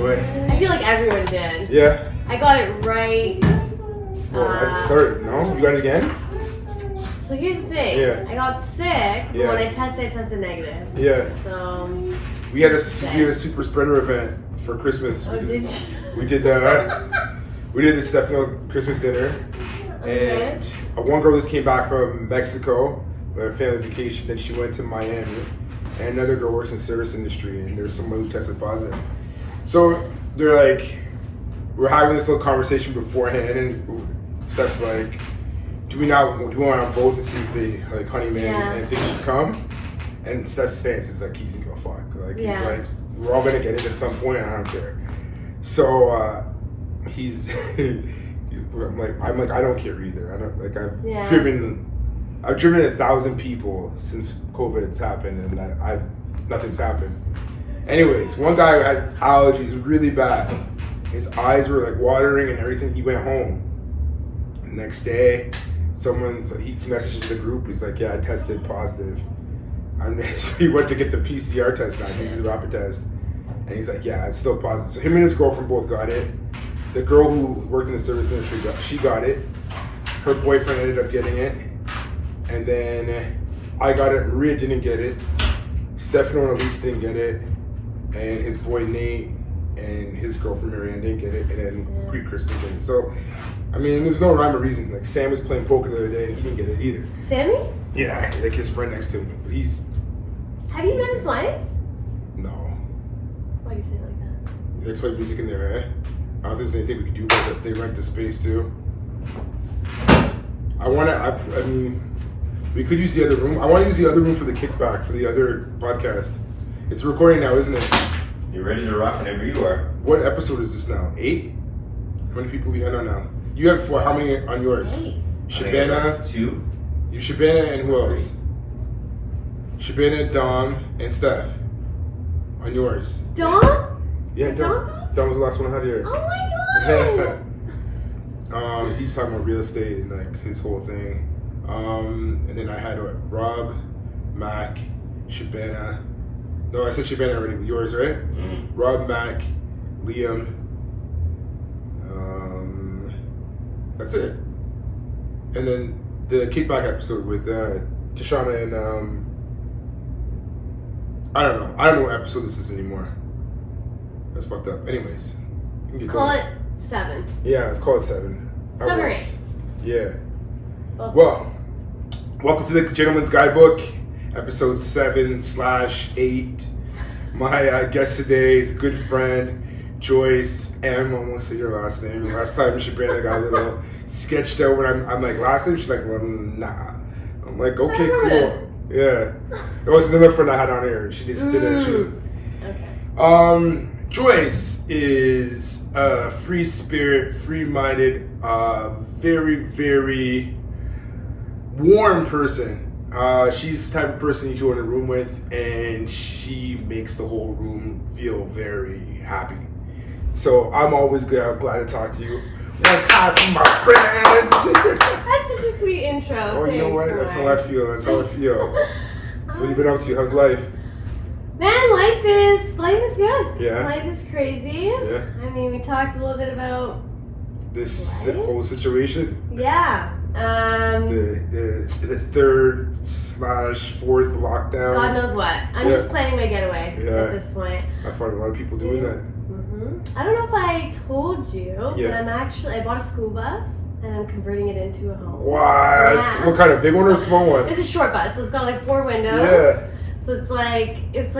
Anyway. I feel like everyone did. Yeah. I got it right. Well, that's the start, no? You got it again? So here's the thing. Yeah. I got sick, but when I tested negative. Yeah. So we had a super spreader event for Christmas. Oh, did you? We did the Stefano Christmas dinner. Okay. And one girl just came back from Mexico on a family vacation, then she went to Miami. And another girl works in the service industry, and there's someone who tested positive. So they're like, we're having this little conversation beforehand, and Steph's like, do we want to vote to see if they, like, Honeyman and think should come? And Steph's stance is like, he's gonna fuck. Like, he's like, we're all gonna get it at some point, and I don't care. So he's, I'm like, I don't care either. I don't, like, I've driven 1,000 people since COVID's happened, and nothing's happened. Anyways, one guy had allergies really bad. His eyes were like watering and everything. He went home. The next day, he messages the group. He's like, yeah, I tested positive. And so he went to get the PCR test now. He did the rapid test. And he's like, yeah, it's still positive. So him and his girlfriend both got it. The girl who worked in the service industry, she got it. Her boyfriend ended up getting it. And then I got it. Maria didn't get it. Stefano and Elise didn't get it. And his boy Nate and his girlfriend Marianne didn't get it. And then Greek Chris didn't get it. So, I mean, there's no rhyme or reason. Like, Sam was playing poker the other day and he didn't get it either. Sammy? Yeah, like his friend next to him. Have you met his wife? No. Why do you say it like that? They play music in there, eh? I don't think there's anything we can do about it. They rent the space too. I mean, we could use the other room. I want to use the other room for the kickback for the other podcast. It's recording now, isn't it? You're ready to rock whenever you are. What episode is this now? 8? How many people we had on now? You have how many on yours? 8. Shabana. 2. You Shabana and who else? Shabana, Dom, and Steph. On yours. Dom? Yeah, Dom. Dom was the last one I had here. Oh my god! He's talking about real estate and like his whole thing. And then I had Rob, Mac, Shabana. No, I said Shabana already. Yours, right? Mm-hmm. Rob, Mac, Liam. That's it. And then the kickback episode with Tashana and I don't know what episode this is anymore. That's fucked up. Anyways. Let's call it 7. Yeah, let's call it 7. 7 or 8. Yeah. Well, welcome to the Gentleman's Guidebook, episode 7/8. My guest today is a good friend, Joyce M. I won't say your last name. Last time Shabana got a little sketched out when I'm like, last name? She's like, well, nah. I'm like, okay, cool. Yeah. It was another friend I had on here. She just did it. She was... Okay. Joyce is a free spirit, free-minded, very, very warm person. She's the type of person you go in a room with, and she makes the whole room feel very happy. So I'm always glad to talk to you. One time for my friend. That's such a sweet intro. Oh, you know what? That's how I feel. That's how I feel. So what you been up to? How's life? Man, life is good. Yeah. Life is crazy. Yeah. I mean, we talked a little bit about this whole situation. Yeah. The 3rd/4th lockdown. God knows what. I'm just planning my getaway at this point. I find a lot of people doing that. I don't know if I told you, but I bought a school bus and I'm converting it into a home. What? Yeah. What kind of big one or a small one? It's a short bus, so it's got like 4 windows. Yeah. So it's like it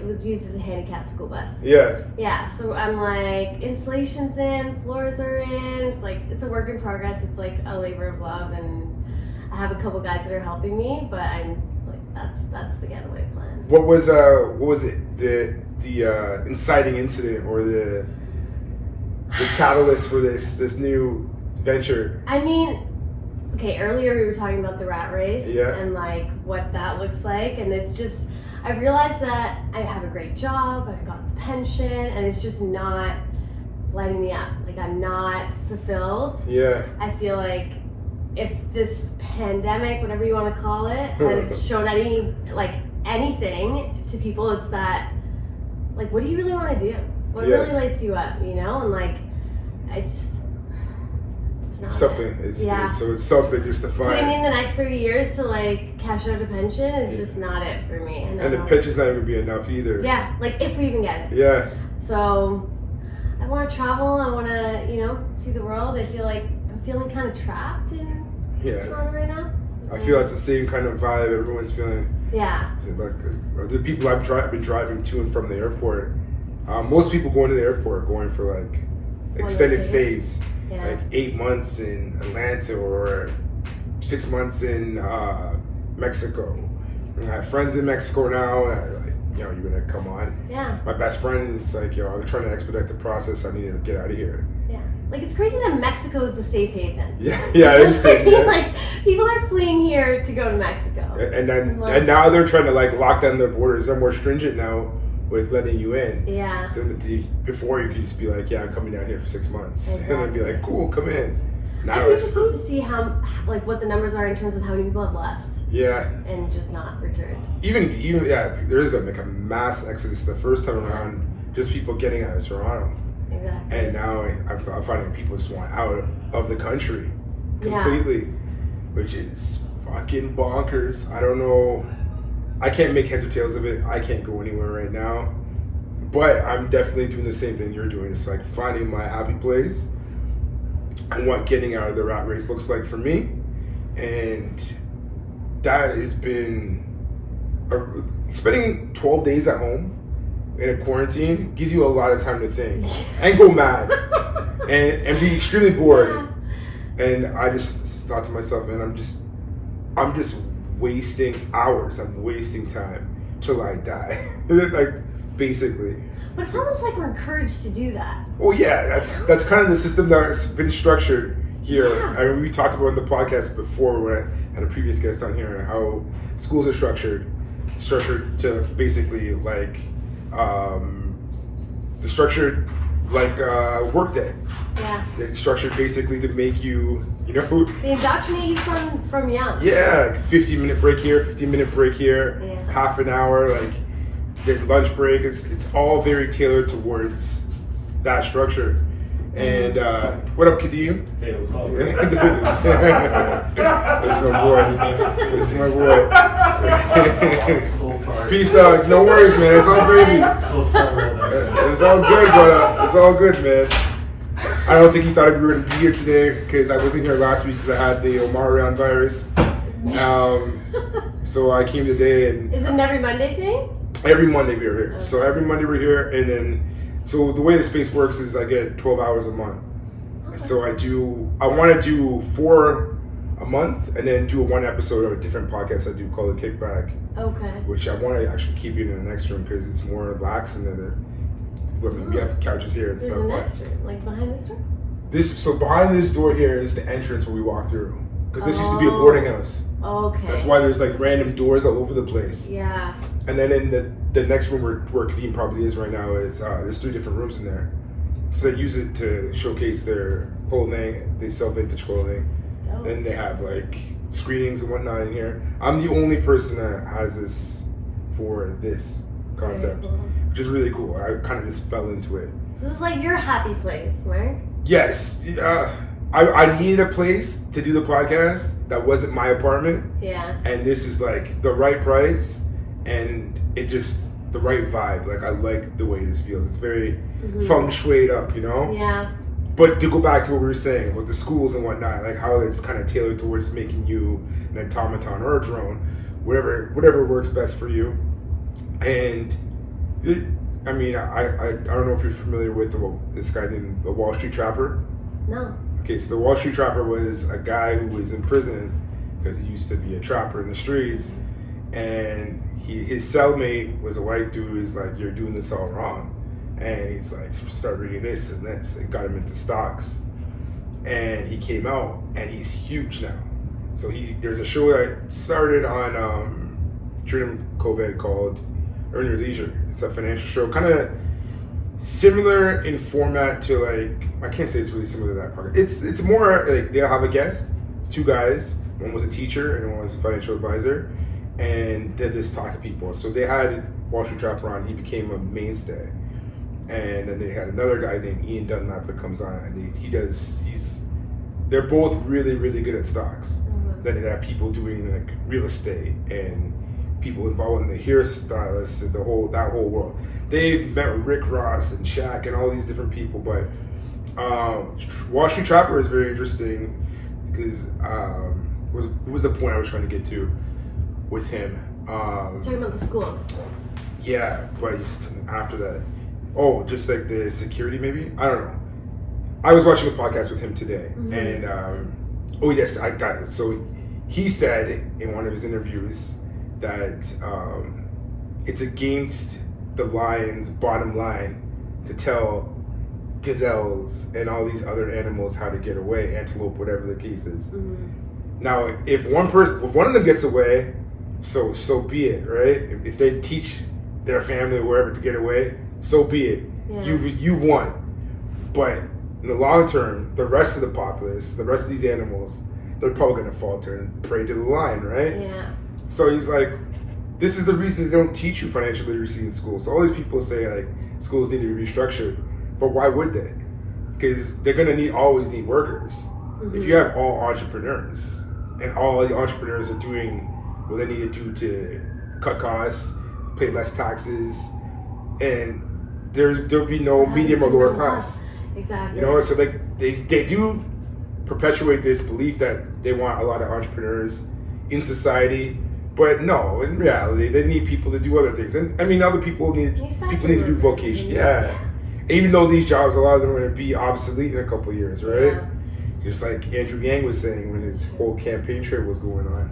was used as a handicapped school bus. Yeah. Yeah, so I'm like, insulation's in, floors are in, it's a work in progress, it's like a labor of love, and I have a couple guys that are helping me, but I'm like, that's the getaway plan. What was it? The inciting incident or the catalyst for this new venture? I mean, okay, earlier we were talking about the rat race and like what that looks like, and it's just, I've realized that I have a great job, I've got a pension, and it's just not lighting me up. Like, I'm not fulfilled. Yeah. I feel like if this pandemic, whatever you want to call it, has shown anything to people, it's that, like, what do you really want to do? What really lights you up, you know? And like, it's not something. So it's something just to find. Putting in the next 30 years to like cash out a pension is just not it for me. And the pension's not even be enough either. Yeah, like if we even get it. Yeah. So I want to travel. I want to, you know, see the world. I feel like I'm feeling kind of trapped in Toronto right now. I feel that's the same kind of vibe everyone's feeling. Yeah. Like the people I've been driving to and from the airport. Most people going to the airport are going for like extended stays. Yeah. Like 8 months in Atlanta or 6 months in Mexico. And I have friends in Mexico now. And you're gonna come on. Yeah. My best friend is like, I'm trying to expedite the process. I need to get out of here. Yeah. Like it's crazy that Mexico is the safe haven. Yeah, it is crazy. Yeah. Like people are fleeing here to go to Mexico. And now they're trying to like lock down their borders. They're more stringent now with letting you in. Yeah. Before you could just be like, I'm coming down here for 6 months. Exactly. And then be like, cool, come in. Now it's just need to see what the numbers are in terms of how many people have left. Yeah. And just not returned. Even there is a mass exodus the first time around, just people getting out of Toronto. Exactly. And now I'm finding people just want out of the country completely, which is fucking bonkers. I don't know. I can't make heads or tails of it. I can't go anywhere right now. But I'm definitely doing the same thing you're doing. It's like finding my happy place and what getting out of the rat race looks like for me. And that has been spending 12 days at home in a quarantine gives you a lot of time to think and go mad and be extremely bored. And I just thought to myself, man, I'm just wasting hours. I'm wasting time till I die. Like basically. But it's almost like we're encouraged to do that. Well, yeah, that's kind of the system that's been structured here. Yeah. I mean, we talked about in the podcast before when I had a previous guest on here how schools are structured to basically like the structured like workday. Yeah. They're structured basically to make you, They indoctrinate you from young. Yeah, 15-minute break here, 15-minute break here, half an hour, like there's lunch break. It's all very tailored towards that structure. And what up, Kadeem? Hey, what's all good? That's my boy. That's my boy. Peace out. No worries, man. It's all gravy. It's all good, but it's all good, man. I don't think he thought we were going to be here today because I wasn't here last week because I had the Omarion virus. So I came today and... Is it an every Monday thing? Every Monday we're here. Okay. So every Monday we're here, and then... So the way the space works is I get 12 hours a month. Okay. So I want to do 4 a month and then do one episode of a different podcast I do called The Kickback. Okay. Which I want to actually keep in the next room because it's more relaxed and then we have couches here and There's stuff. There's a next room, like behind this door? So behind this door here is the entrance where we walk through. Because this used to be a boarding house. Okay. That's why there's like random doors all over the place. Yeah. And then in the next room where Kadeem probably is right now is there's 3 different rooms in there. So they use it to showcase their clothing. They sell vintage clothing. Oh. And they have like screenings and whatnot in here. I'm the only person that has this for this concept, cool. which is really cool. I kind of just fell into it. So this is like your happy place, Mark? Yes. I needed a place to do the podcast that wasn't my apartment. Yeah. And this is like the right price and it just the right vibe. Like I like the way this feels. It's very feng shuied up, Yeah. But to go back to what we were saying with the schools and whatnot, like how it's kind of tailored towards making you an automaton or a drone, whatever works best for you. And I don't know if you're familiar with this guy named the Wall Street Trapper. No. Okay, so the Wall Street Trapper was a guy who was in prison because he used to be a trapper in the streets, and his cellmate was a white dude who's like, you're doing this all wrong. And he's like, start reading this and this, and got him into stocks. And he came out, and he's huge now. So there's a show that started on during COVID called Earn Your Leisure. It's a financial show, kind of similar in format to like, I can't say it's really similar to that part. It's more like they'll have a guest, 2 guys. One was a teacher and one was a financial advisor, and they just talk to people. So they had Wall Street Trapper on. He became a mainstay, and then they had another guy named Ian Dunlap that comes on, and they're both really, really good at stocks. Then they have people doing like real estate and people involved in the hairstylists and that whole world. They've met with Rick Ross and Shaq and all these different people, but Wall Street Trapper is very interesting because what was the point I was trying to get to with him? Talking about the schools. Yeah, but after that, just like the security maybe? I don't know. I was watching a podcast with him today, and yes, I got it. So he said in one of his interviews that it's against the lion's bottom line to tell gazelles and all these other animals how to get away, antelope, whatever the case is. Now, if one of them gets away, so be it, right? If they teach their family or wherever to get away, so be it. Yeah. You've won. But in the long term, the rest of the populace, the rest of these animals, they're probably going to falter and prey to the lion, right? Yeah. So he's like, this is the reason they don't teach you financial literacy in school. So all these people say like schools need to be restructured, but why would they? Because they're going to always need workers. If you have all entrepreneurs and all the entrepreneurs are doing what they need to do to cut costs, pay less taxes, and there'll be no medium or lower class. Exactly. You know, so like they do perpetuate this belief that they want a lot of entrepreneurs in society, but no, in reality, they need people to do other things. And I mean, other people need to do vocation. Yeah. Even though these jobs, a lot of them are going to be obsolete in a couple of years, right? Yeah. Just like Andrew Yang was saying when his whole campaign trip was going on.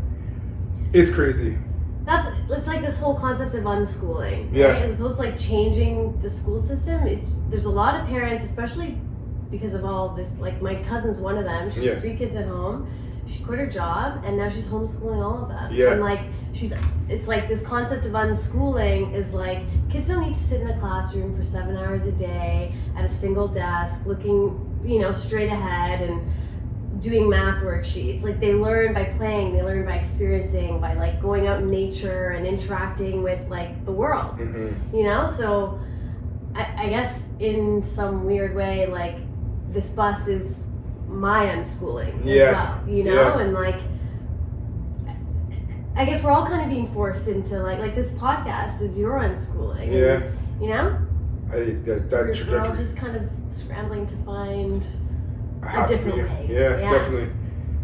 It's crazy. It's like this whole concept of unschooling, right? Yeah. As opposed to like changing the school system. There's a lot of parents, especially because of all this, like my cousin's one of them. She's 3 kids at home. She quit her job and now she's homeschooling all of them. Yeah. And like it's like this concept of unschooling is like kids don't need to sit in a classroom for 7 hours a day at a single desk looking, straight ahead and doing math worksheets. Like they learn by playing, they learn by experiencing, by like going out in nature and interacting with like the world. So I guess in some weird way, like this bus is my unschooling as well, and like I guess we're all kind of being forced into like this podcast is your unschooling. We're all just kind of scrambling to find a different way. Yeah, definitely.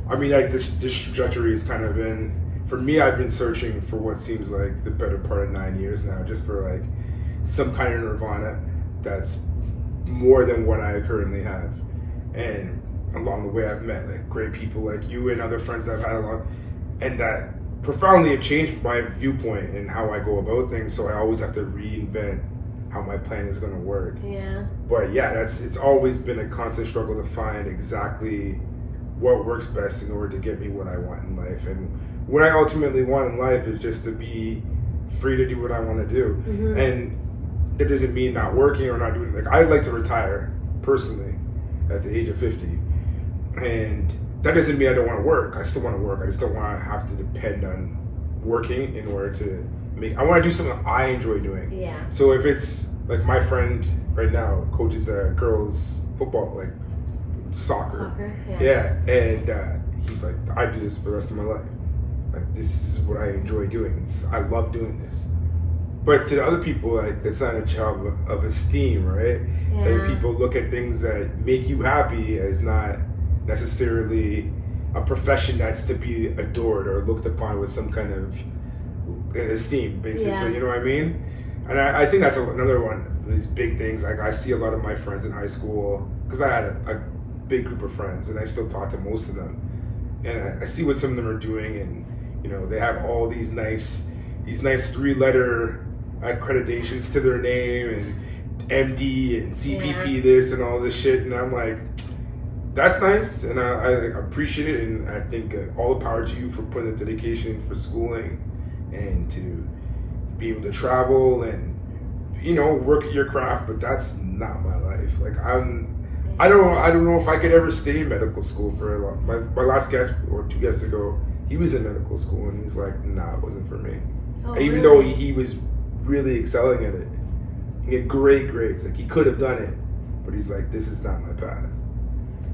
I mean, like this trajectory has kind of been, for me, I've been searching for what seems like the better part of 9 years now, just for like some kind of nirvana that's more than what I currently have. And along the way, I've met like great people like you and other friends that I've had along, and that profoundly have changed my viewpoint and how I go about things. So I always have to reinvent how my plan is going to work. Yeah. But yeah, it's always been a constant struggle to find exactly what works best in order to get me what I want in life. And what I ultimately want in life is just to be free to do what I want to do. And it doesn't mean not working or not doing, like I'd like to retire personally at the age of 50. And that doesn't mean I don't want to work. I still want to work. I just don't want to have to depend on working in order to I want to do something I enjoy doing. Yeah. So if it's like my friend right now coaches girls football, like soccer. Yeah. And he's like, I do this for the rest of my life. Like this is what I enjoy doing. I love doing this. But to other people, like that's not a job of esteem, right? Yeah. Like, people look at things that make you happy as not necessarily a profession that's to be adored or looked upon with some kind of esteem, basically. You know what I mean? And I think that's another one of these big things. Like I see a lot of my friends in high school, because I had a big group of friends and I still talk to most of them, and I see what some of them are doing, and they have all these nice 3-letter accreditations to their name and MD and CPP this and all this shit, and I'm like, that's nice, and I appreciate it, and I think all the power to you for putting the dedication for schooling and to be able to travel and work at your craft. But that's not my life. Like I don't know if I could ever stay in medical school for a long. My last guest or 2 guests ago, he was in medical school and he's like, nah, it wasn't for me. Even though he was really excelling at it. and get great grades. Like he could have done it, but he's like, this is not my path.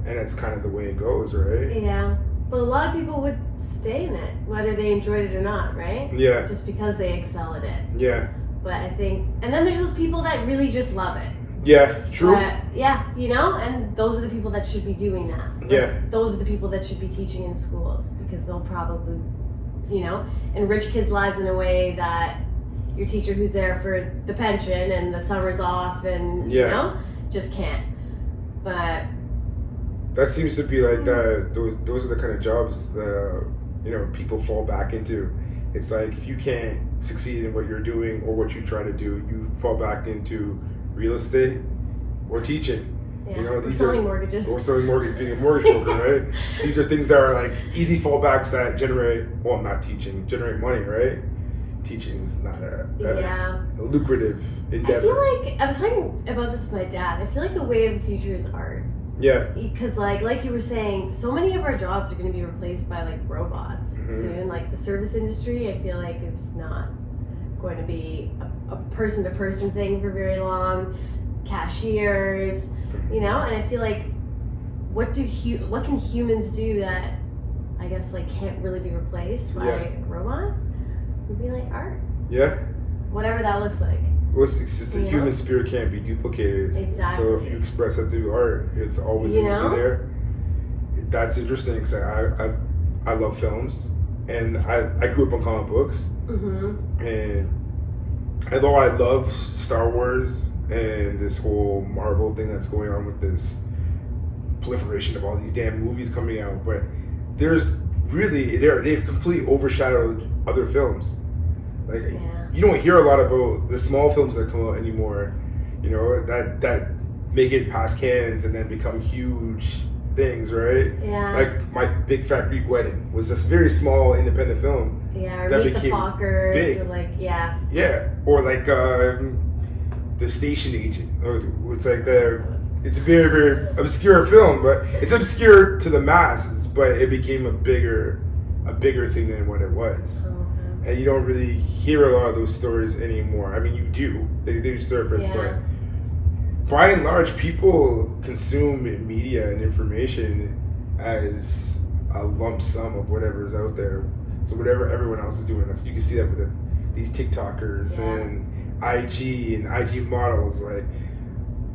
And that's kind of the way it goes, right? Yeah. But a lot of people would stay in it, whether they enjoyed it or not, right? Yeah. Just because they excel at it. Yeah. But I think, and then there's those people that really just love it. Yeah, true. Yeah, you know, and those are the people that should be doing that. Like, yeah. Those are the people that should be teaching in schools because they'll probably, you know, enrich kids' lives in a way that your teacher who's there for the pension and the summer's off and, you know, just can't. But that seems to be like those are the kind of jobs that, you know, people fall back into. It's like if you can't succeed in what you're doing or what you try to do, you fall back into real estate or teaching. yeah. You know, or selling mortgages. Or selling mortgage, being a mortgage broker, right? These are things that are like easy fallbacks that generate, well, not teaching, generate money, right? Teaching is not a lucrative endeavor. I feel like, I was talking about this with my dad, I feel like the way of the future is art. Yeah. Because like you were saying, so many of our jobs are going to be replaced by like robots soon. Like the service industry, I feel like is not going to be a person-to-person thing for very long. Cashiers, you know, and I feel like what can humans do that I guess like can't really be replaced by a robot? Would be like art. Yeah. Whatever that looks like. Well, it's just the human spirit can't be duplicated. Exactly. So if you express that through art, it's always going to be there. That's interesting because I love films and I grew up on comic books. And although I love Star Wars and this whole Marvel thing that's going on with this proliferation of all these damn movies coming out, but there's really they've completely overshadowed other films. Like you don't hear a lot about the small films that come out anymore, you know, that make it past cans and then become huge things, right? Yeah. Like My Big Fat Greek Wedding was this very small independent film. Yeah, or that Meet the Fockers, big. or like Yeah, or like The Station Agent. It's like it's a very, very obscure film, but it's obscure to the masses, but it became a bigger thing than what it was. And you don't really hear a lot of those stories anymore. I mean, you do. They do surface, but by and large, people consume media and information as a lump sum of whatever's out there. So whatever everyone else is doing, you can see that with these TikTokers and IG and IG models. Like,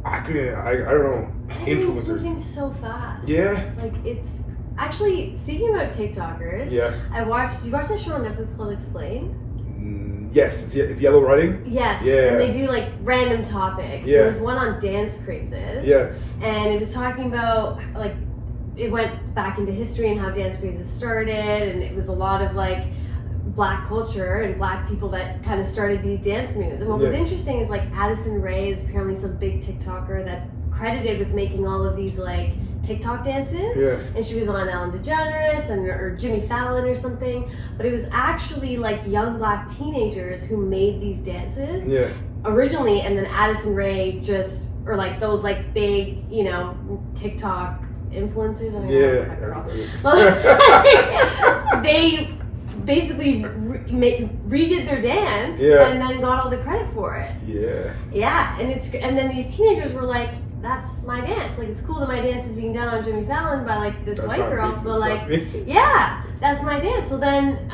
I don't know, influencers. Moving so fast. Yeah. Like it's actually, speaking about TikTokers. Yeah. Did you watch that show on Netflix called Explained? Yes, it's Yellow Running. Yes. Yeah. And they do like random topics. Yeah. There was one on dance crazes. Yeah. And it was talking about like it went back into history and how dance crazes started, and it was a lot of like Black culture and Black people that kind of started these dance moves. And what was interesting is like Addison Rae is apparently some big TikToker that's credited with making all of these like TikTok dances. Yeah. And she was on Ellen DeGeneres or Jimmy Fallon or something. But it was actually like young Black teenagers who made these dances originally, and then Addison Rae or like those like big, you know, TikTok influencers. They basically redid their dance and then got all the credit for it. Yeah, and then these teenagers were like, "That's my dance. Like, it's cool that my dance is being done on Jimmy Fallon by like this white girl, but like, that's my dance." So then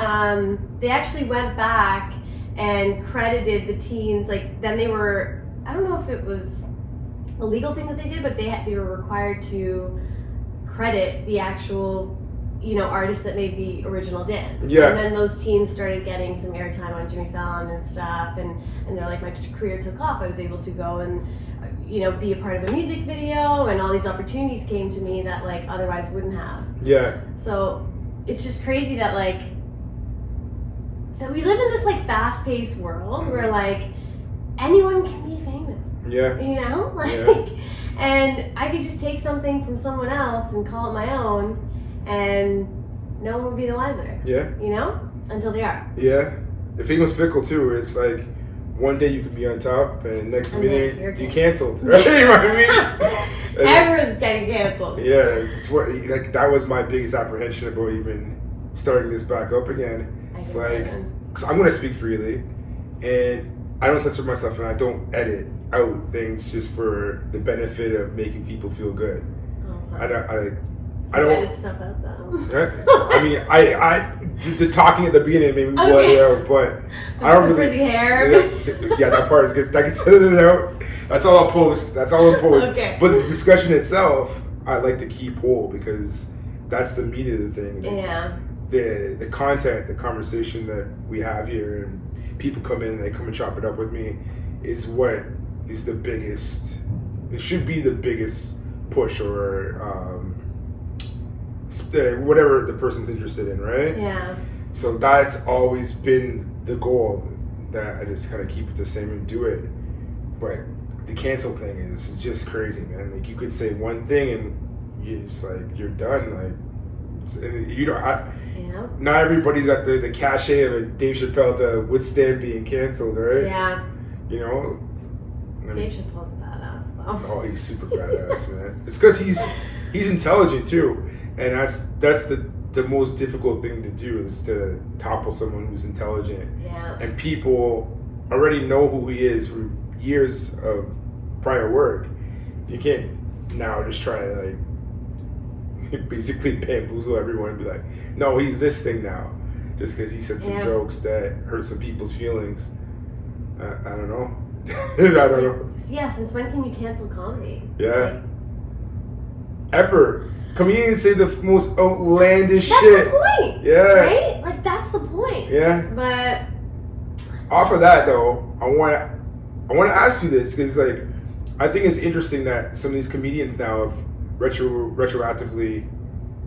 they actually went back and credited the teens. Like, then they were, I don't know if it was a legal thing that they did, but they were required to credit the actual, you know, artists that made the original dance. Yeah. And then those teens started getting some airtime on Jimmy Fallon and stuff, and they're like, my career took off. I was able to go and, you know, be a part of a music video, and all these opportunities came to me that like otherwise wouldn't have. Yeah. So it's just crazy that like that we live in this like fast-paced world where like anyone can be famous. Yeah. You know, like, and I could just take something from someone else and call it my own, and no one would be the wiser. Yeah. You know, until they are. Yeah. The famous fickle too. It's like one day you could be on top, and next minute you canceled. Right? You know what I mean? Everyone's getting canceled. Yeah. It's what like that was my biggest apprehension about even starting this back up again. It's like, cause I'm gonna speak freely, and I don't censor myself and I don't edit out things just for the benefit of making people feel good. Okay. I don't edit stuff out though. I mean, the talking at the beginning made me blow it out, but I don't the really. frizzy hair. Yeah, that part is I can set it out. That's all I'll post. Okay. But the discussion itself, I like to keep whole because that's the meat of the thing. Yeah. The content, the conversation that we have here, and people come in and they come and chop it up with me, is what is the biggest. It should be the biggest push or whatever the person's interested in, right? Yeah. So that's always been the goal. That I just kind of keep it the same and do it. But the cancel thing is just crazy, man. Like you could say one thing and you just like you're done. Like you know, not everybody's got the cachet of a Dave Chappelle to withstand being canceled, right? Yeah. You know. Dave Chappelle's badass though. Oh, he's super badass, man. It's because he's intelligent too, and that's the most difficult thing to do is to topple someone who's intelligent. Yeah. And people already know who he is from years of prior work. You can't now just try to like basically bamboozle everyone and be like, no, he's this thing now, just because he said some jokes that hurt some people's feelings. I don't know. I don't know. Yeah, since when can you cancel comedy? Yeah. Ever. Comedians say the most outlandish shit. That's the point. Yeah. Right? Like, that's the point. Yeah. But off of that, though, I want to ask you this, because, like, I think it's interesting that some of these comedians now have retroactively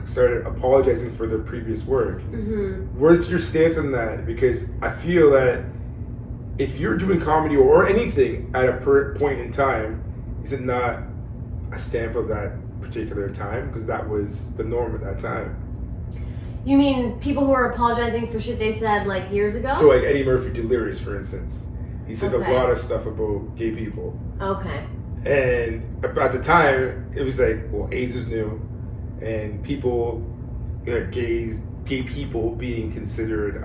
started apologizing for their previous work. Mm-hmm. What's your stance on that? Because I feel that if you're doing comedy or anything at a point in time, is it not a stamp of that particular time? Because that was the norm at that time. You mean people who are apologizing for shit they said like years ago? So like Eddie Murphy Delirious, for instance. He says a lot of stuff about gay people. Okay. And at the time, it was like, well, AIDS was new. And people, gay people being considered,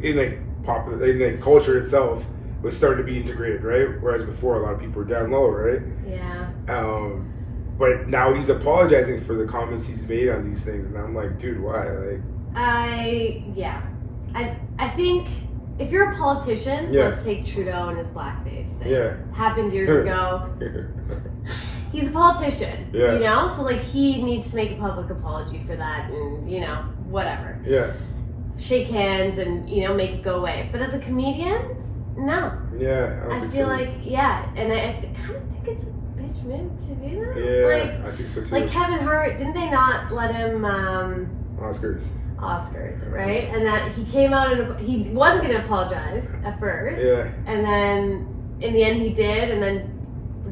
in like popular, in the culture itself, was starting to be integrated, right? Whereas before, a lot of people were down low, right? Yeah. But now he's apologizing for the comments he's made on these things, and I'm like, dude, why? Like, I think if you're a politician, so let's take Trudeau and his blackface thing. Yeah. Happened years ago. He's a politician, you know? So, like, he needs to make a public apology for that and, you know, whatever. Yeah. Shake hands and, you know, make it go away. But as a comedian, no. Yeah, I feel like, and I kind of think it's a bitch move to do that. Yeah, like, I think so too. Like Kevin Hart, didn't they not let him... Oscars, right? And that he came out and he wasn't going to apologize at first. Yeah. And then in the end he did, and then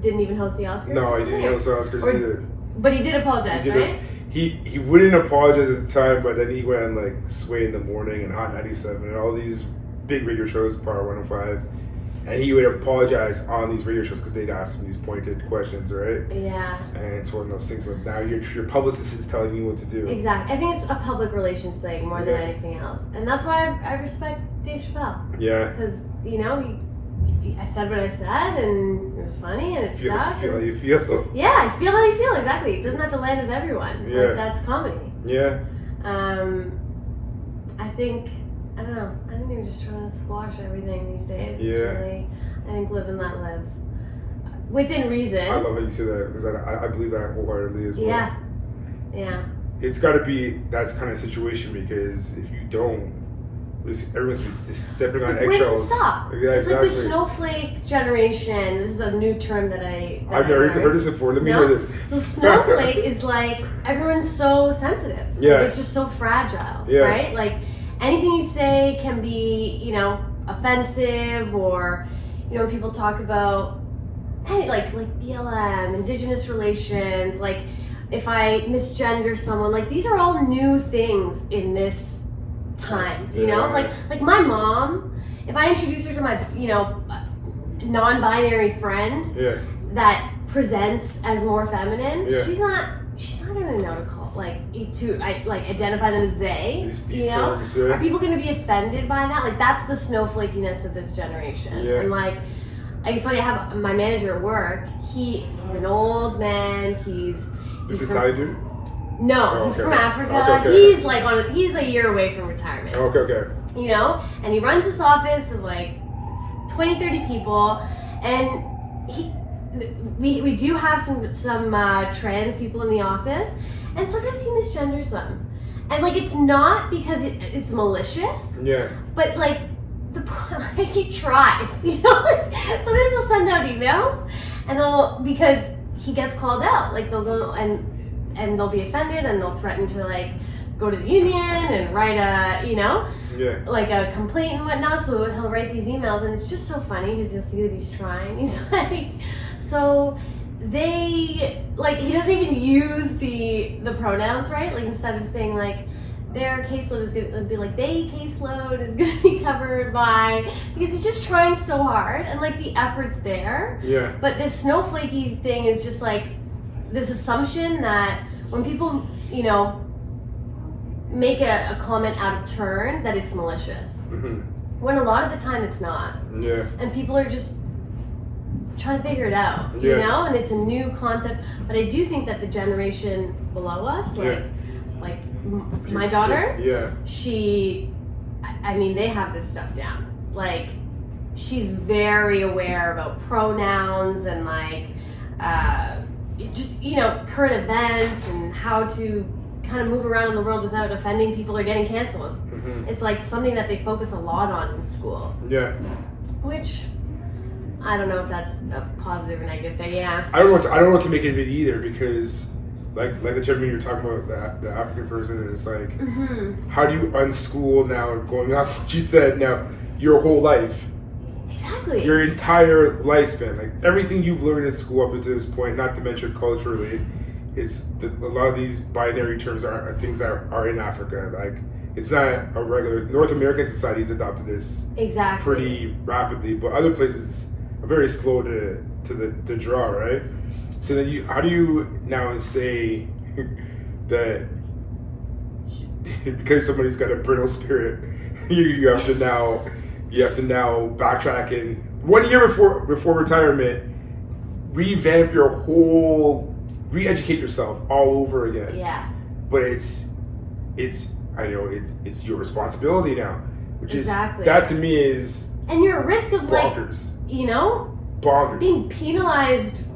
didn't even host the Oscars. No, he didn't host the Oscars either. But he did apologize, right? He wouldn't apologize at the time, but then he went on like Sway in the Morning and Hot 97 and all these big radio shows, Power 105. And he would apologize on these radio shows because they'd ask him these pointed questions, right? Yeah. And it's one of those things where now your publicist is telling you what to do. Exactly. I think it's a public relations thing more than anything else. And that's why I respect Dave Chappelle. Yeah. Because, you know, I said what I said and it was funny and it stuck. Feel how you feel. Yeah, I feel how you feel, exactly. It doesn't have to land with everyone. Yeah. Like, that's comedy. Yeah. I think... I don't know. I think they're just trying to squash everything these days. It's really, I think live and let live. Within reason. I love how you say that because I believe that wholeheartedly as well. Yeah. Yeah. It's got to be that kind of situation because if you don't, everyone's just stepping on eggshells. Where's the stop? Yeah, it's like the Snowflake Generation. This is a new term that I've never heard this before. Let me hear this. So Snowflake is like, everyone's so sensitive. Yeah. Like, it's just so fragile, right? Like, anything you say can be, you know, offensive or, you know, people talk about like BLM, indigenous relations, like if I misgender someone, like these are all new things in this time, you know? Like my mom, if I introduce her to my, you know, non-binary friend that presents as more feminine, I don't even know to call identify them as they. These terms, yeah. Are people going to be offended by that? Like that's the snowflakiness of this generation. Yeah. And like, it's funny. I have my manager at work. He's an old man. He's Italian dude? No, he's from Africa. Okay. He's a year away from retirement. Okay. You know, and he runs this office of like 20, 30 people, and we do have some trans people in the office, and sometimes he misgenders them, and like it's not because it's malicious. Yeah. But like he tries, you know. Like, sometimes he'll send out emails, and because he gets called out, like they'll go and they'll be offended, and they'll threaten to like go to the union and write like a complaint and whatnot. So he'll write these emails, and it's just so funny because you'll see that he's trying. He's like, so they like he doesn't even use the pronouns, right? Like instead of saying like their caseload is going to be like they caseload is going to be covered by, because he's just trying so hard, and like the effort's there. Yeah. But this snowflakey thing is just like this assumption that when people, you know, make a comment out of turn, that it's malicious. Mm-hmm. When a lot of the time it's not. Yeah. And people are just trying to figure it out, you know? And it's a new concept. But I do think that the generation below us, like my daughter, I mean, they have this stuff down. Like, she's very aware about pronouns and like, just, you know, current events and how to kind of move around in the world without offending people or getting canceled. Mm-hmm. It's like something that they focus a lot on in school. Yeah. Which I don't know if that's a positive or negative thing. Yeah. I don't know what to make of it either, because like the gentleman you're talking about, the African person, and it's like, how do you unschool now, going off what you said now, your whole life? Exactly. Your entire lifespan, like everything you've learned in school up until this point, not to mention culturally, a lot of these binary terms are things that are in Africa. Like, it's not a regular North American society's adopted this pretty rapidly, but other places are very slow to draw, right? So then how do you now say that because somebody's got a brittle spirit, you have to now backtrack and 1 year before retirement, revamp your whole, re-educate yourself all over again. Yeah. But it's your responsibility now, which is that to me is, and you're at risk of bonkers. Like, you know, bonkers, being penalized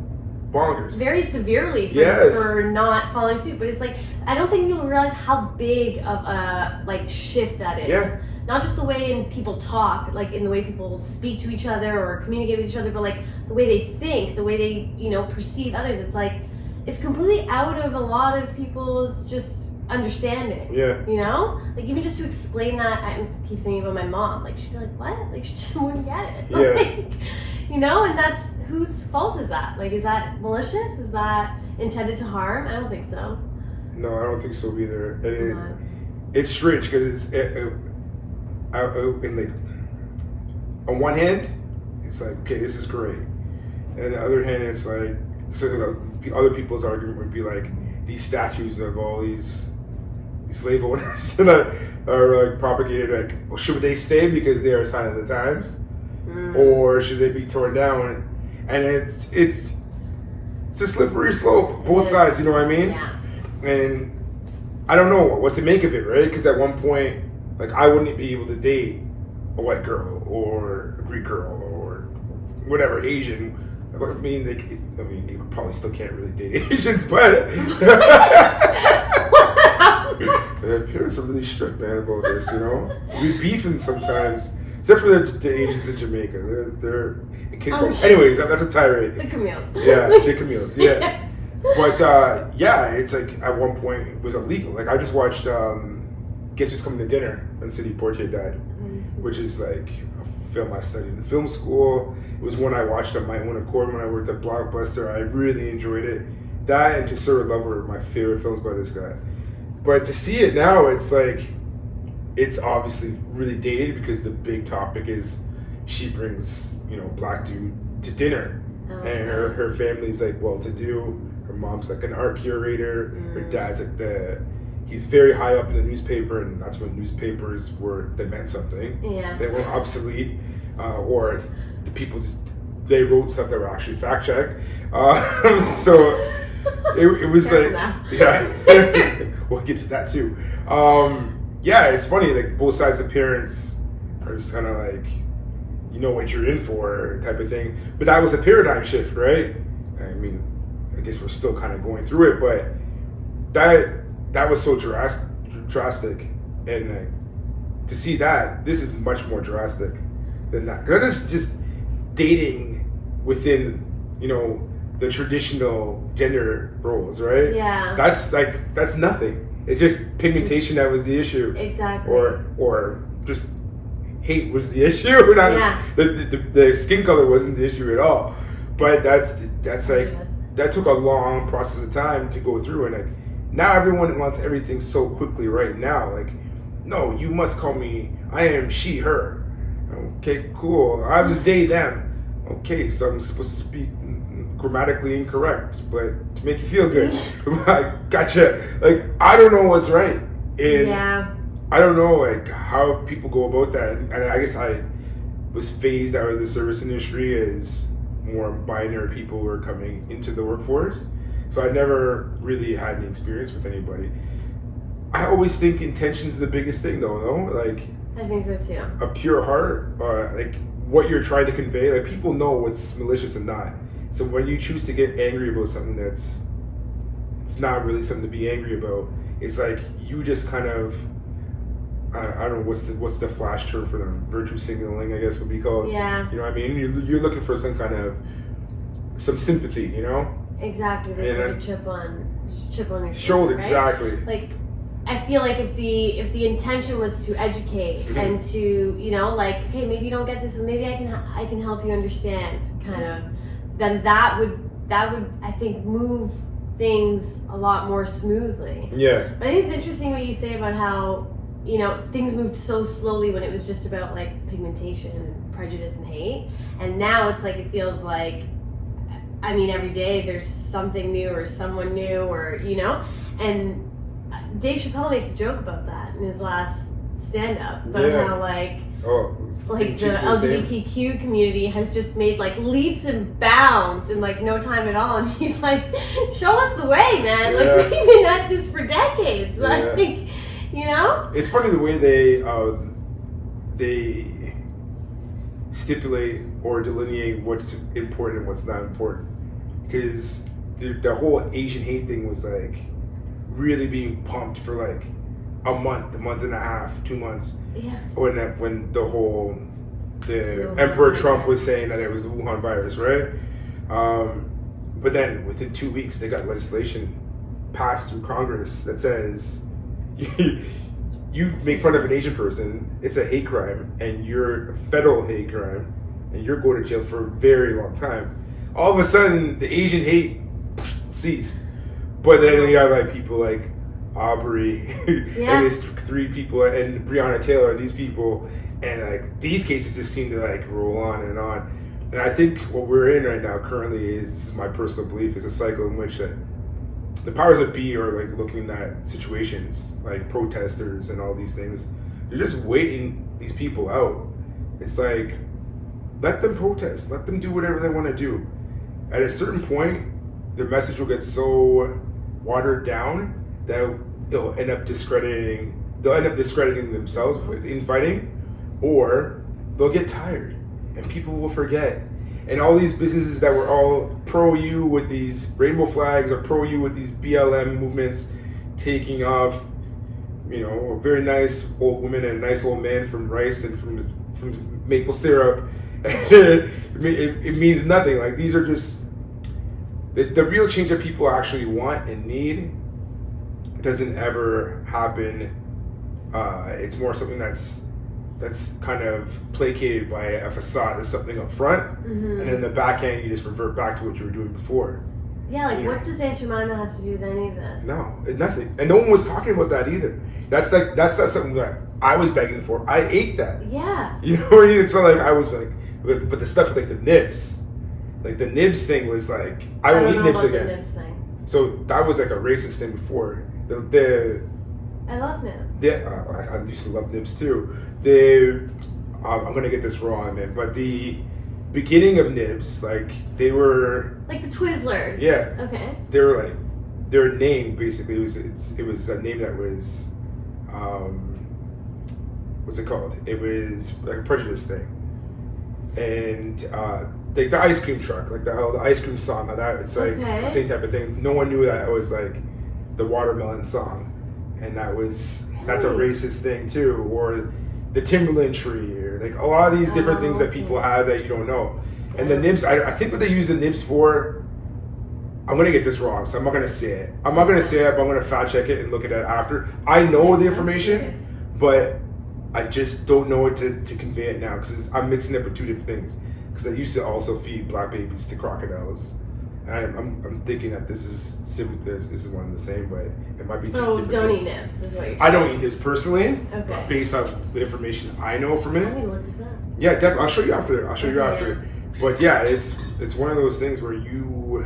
very severely for not following suit. But it's like, I don't think people realize how big of a like shift that is. Yeah. Not just the way people talk, like in the way people speak to each other or communicate with each other, but like the way they think, the way they, you know, perceive others. It's like, it's completely out of a lot of people's just understanding. Yeah. You know? Like, even just to explain that, I keep thinking about my mom. Like, she'd be like, what? Like, she just wouldn't get it. Yeah. Like, you know? And that's, whose fault is that? Like, is that malicious? Is that intended to harm? I don't think so. No, I don't think so either. And it's strange because like, on one hand, it's like, okay, this is great. And on the other hand, it's like, so other people's argument would be like, these statues of all these slave owners that are like propagated, like, well, should they stay because they are a sign of the times, or should they be torn down? And it's a slippery slope, both sides. You know what I mean? Yeah. And I don't know what to make of it, right? Because at one point, like, I wouldn't be able to date a white girl or a Greek girl or whatever, Asian. I mean, you probably still can't really date Asians, but their parents are really strict, man, about this, you know? We beefing sometimes, except for the Asians in Jamaica. They're anyways, that's a tirade. The Camille's. Yeah, the Camille's, yeah. But, it's like, at one point, it was illegal. Like, I just watched, Guess Who's Coming to Dinner when Sidney Poitier died, which is like a film I studied in film school. It was one I watched on my own accord when I worked at Blockbuster. I really enjoyed it. That and To Serve a Lover are my favorite films by this guy. But to see it now, it's like, it's obviously really dated because the big topic is she brings, you know, black dude to dinner. And her family's like well-to-do. Her mom's like an art curator. Her dad's like he's very high up in the newspaper, and that's when newspapers they meant something. Yeah. They weren't obsolete, or the people they wrote stuff that were actually fact checked. So it was like, yeah, we'll get to that too. Yeah, it's funny, like both sides of parents are just kind of like, you know what you're in for type of thing. But that was a paradigm shift, right? I mean, I guess we're still kind of going through it, but that was so drastic, and to see that this is much more drastic than that. Because it's just dating within, you know, the traditional gender roles, right? Yeah. That's nothing. It's just pigmentation that was the issue. Exactly. Or just hate was the issue. Not, yeah. The skin color wasn't the issue at all. But that's like, that took a long process of time to go through, and like now everyone wants everything so quickly right now. Like, no, you must call me, I am she, her. Okay, cool. I'm they, them. Okay, so I'm supposed to speak grammatically incorrect, but to make you feel good. Gotcha. Like, I don't know what's right. And I don't know like how people go about that. And I guess I was phased out of the service industry as more binary people were coming into the workforce. So I never really had any experience with anybody. I always think intention's the biggest thing though, no? Like, I think so too. A pure heart, like what you're trying to convey, like people know what's malicious and not. So when you choose to get angry about something it's not really something to be angry about. It's like you just kind of, I don't know what's the flash term for them, virtue signaling, I guess would be called. Yeah. You know what I mean? You're looking for some sympathy, you know? Exactly. There's like a chip on your shoulder. Right? Exactly. Like, I feel like if the intention was to educate and to, you know, like, okay, maybe you don't get this, but maybe I can help you understand, kind of, then that would I think move things a lot more smoothly. Yeah. But I think it's interesting what you say about how, you know, things moved so slowly when it was just about like pigmentation and prejudice and hate, and now it's like it feels like, I mean, every day there's something new or someone new, or, you know, and Dave Chappelle makes a joke about that in his last stand-up, about how like the LGBTQ community has just made like leaps and bounds in like no time at all, and he's like, show us the way, man. Like, we've been at this for decades. Like, you know? It's funny the way they stipulate or delineate what's important and what's not important, because the whole Asian hate thing was like really being pumped for like a month and a half, 2 months. Yeah. When the Emperor Trump was saying that it was the Wuhan virus, right? But then within 2 weeks, they got legislation passed through Congress that says you make fun of an Asian person, it's a hate crime, and you're a federal hate crime, and you're going to jail for a very long time. All of a sudden, the Asian hate ceased. But then you have like people like Aubrey and these 3 people and Breonna Taylor and these people, and like these cases just seem to like roll on and on. And I think what we're in right now currently is, this is my personal belief, is a cycle in which the powers that be are like looking at situations like protesters and all these things. They're just waiting these people out. It's like, let them protest, let them do whatever they want to do. At a certain point, their message will get so watered down that they'll end up discrediting themselves with infighting, or they'll get tired and people will forget. And all these businesses that were all pro you with these rainbow flags, or pro you with these BLM movements taking off, you know, a very nice old woman and a nice old man from rice and from maple syrup, it means nothing. Like, these are just the real change that people actually want and need doesn't ever happen. It's more something that's kind of placated by a facade or something up front, and then the back end you just revert back to what you were doing before. Yeah, like, what does Aunt Jemima have to do with any of this? No, nothing. And no one was talking about that either. That's not something that I was begging for. I ate that. Yeah. You know what I mean? It's not like I was like, but the stuff with like the nibs. Like the nibs thing was like, I won't eat nibs again. The nibs thing. So that was like a racist thing before. I love nibs. Yeah, I used to love nibs too. I'm gonna get this wrong, man, but the beginning of nibs, like they were like the Twizzlers. Yeah. Okay. They were like their name basically it was a name that was what's it called? It was like a prejudice thing, and like the ice cream truck, like the ice cream song, like that. It's like the same type of thing. No one knew that it was like the watermelon song, and that's a racist thing too, or the Timberland tree, or like a lot of these different things that people have that you don't know. And the nibs, I think what they use the nibs for, I'm gonna get this wrong, so I'm not gonna say it. But I'm gonna fact check it and look at it after. I know the information, but I just don't know it to convey it now because I'm mixing it with two different things. Because I used to also feed black babies to crocodiles, and I'm thinking that this is one and the same, but it might be so two different don't things. Eat nibs, is what you're saying. I don't eat nibs personally, okay. Based off the information I know from it. I mean, look this up. Yeah, definitely. I'll show you after. Yeah. But yeah, it's one of those things where you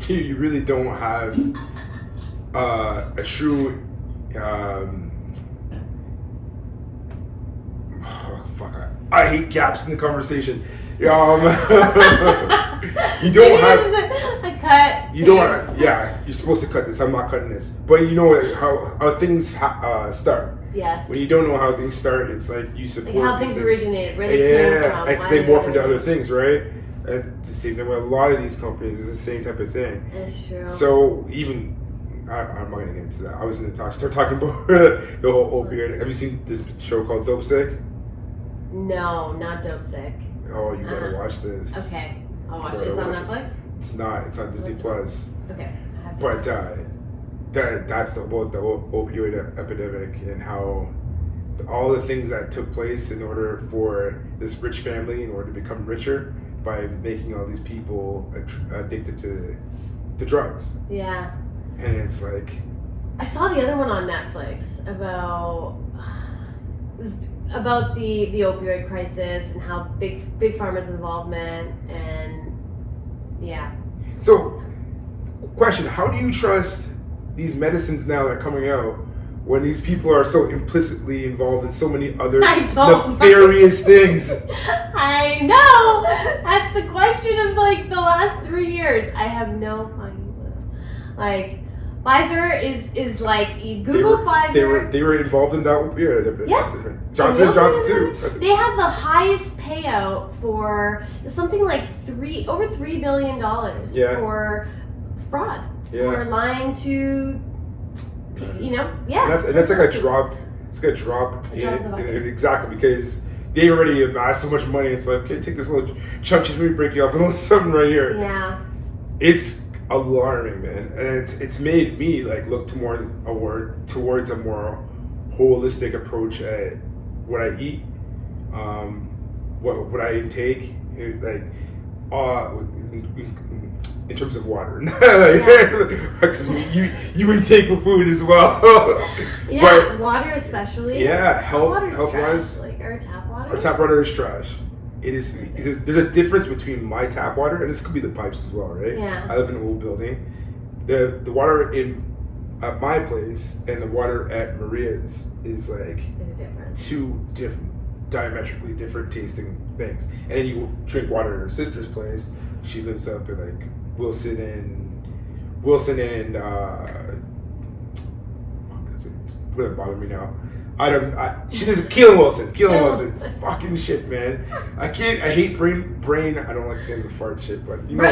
really don't have a true. I hate gaps in the conversation. You don't have a cut. You don't. Yeah, you're supposed to cut this. I'm not cutting this. But you know how things start. Yes. When you don't know how things start, it's like you support like how things originated, where they came from. Yeah, they morph into other things, right? And the same thing with a lot of these companies is the same type of thing. That's true. So even I'm not gonna get into that. I was in the start talking about the whole opioid. Have you seen this show called Dope Sick? No, not Dope Sick. Oh, you gotta watch this. Okay, I'll watch it. It's on Netflix? It's not. It's on Disney Plus. Okay. But that's about the opioid epidemic and how all the things that took place in order for this rich family, in order to become richer, by making all these people addicted to drugs. Yeah. And it's like... I saw the other one on Netflix about... It was about the opioid crisis and how big pharma's involvement and yeah. So, question: how do you trust these medicines now that are coming out when these people are so implicitly involved in so many other nefarious things? I know. That's the question of like the last 3 years. I have no fucking clue. Like. Pfizer is like Google Pfizer. They were involved in that opioid. Yes. Johnson too. They have the highest payout for something like over $3 billion for fraud. For lying to And that's like a drop. It's like a drop exactly because they already amassed so much money. It's like, okay, take this little chunk, let me break you off a little something right here. Yeah. It's alarming, man, and it's made me like look towards a more holistic approach at what I eat, what I intake, like in terms of water, because you intake the food as well. Yeah, but, water especially. Yeah, health wise, like our tap water. Our tap water is trash. It is. There's a difference between my tap water, and this could be the pipes as well, right? Yeah. I live in an old building. The water at my place and the water at Maria's is like two diametrically different tasting things. And then you drink water at her sister's place. She lives up in like Wilson and wouldn't bother me now. She doesn't. Keelan Wilson. Fucking shit, man. I hate brain. I don't like saying the fart shit, but you know.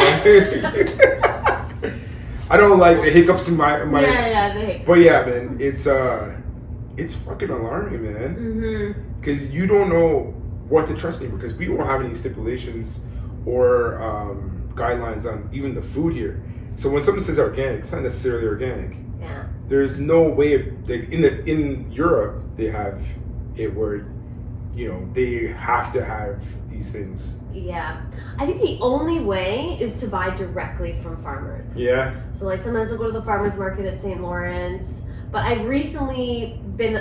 I don't like the hiccups in my. Yeah, the hiccups. But yeah, man, it's fucking alarming, man. Because you don't know what to trust anymore. Because we don't have any stipulations or guidelines on even the food here. So when someone says organic, it's not necessarily organic. Yeah. There's no way of like in Europe they have it where they have to have these things. Yeah, I think the only way is to buy directly from farmers. Yeah. So like sometimes I'll go to the farmers market at St. Lawrence, but I've recently been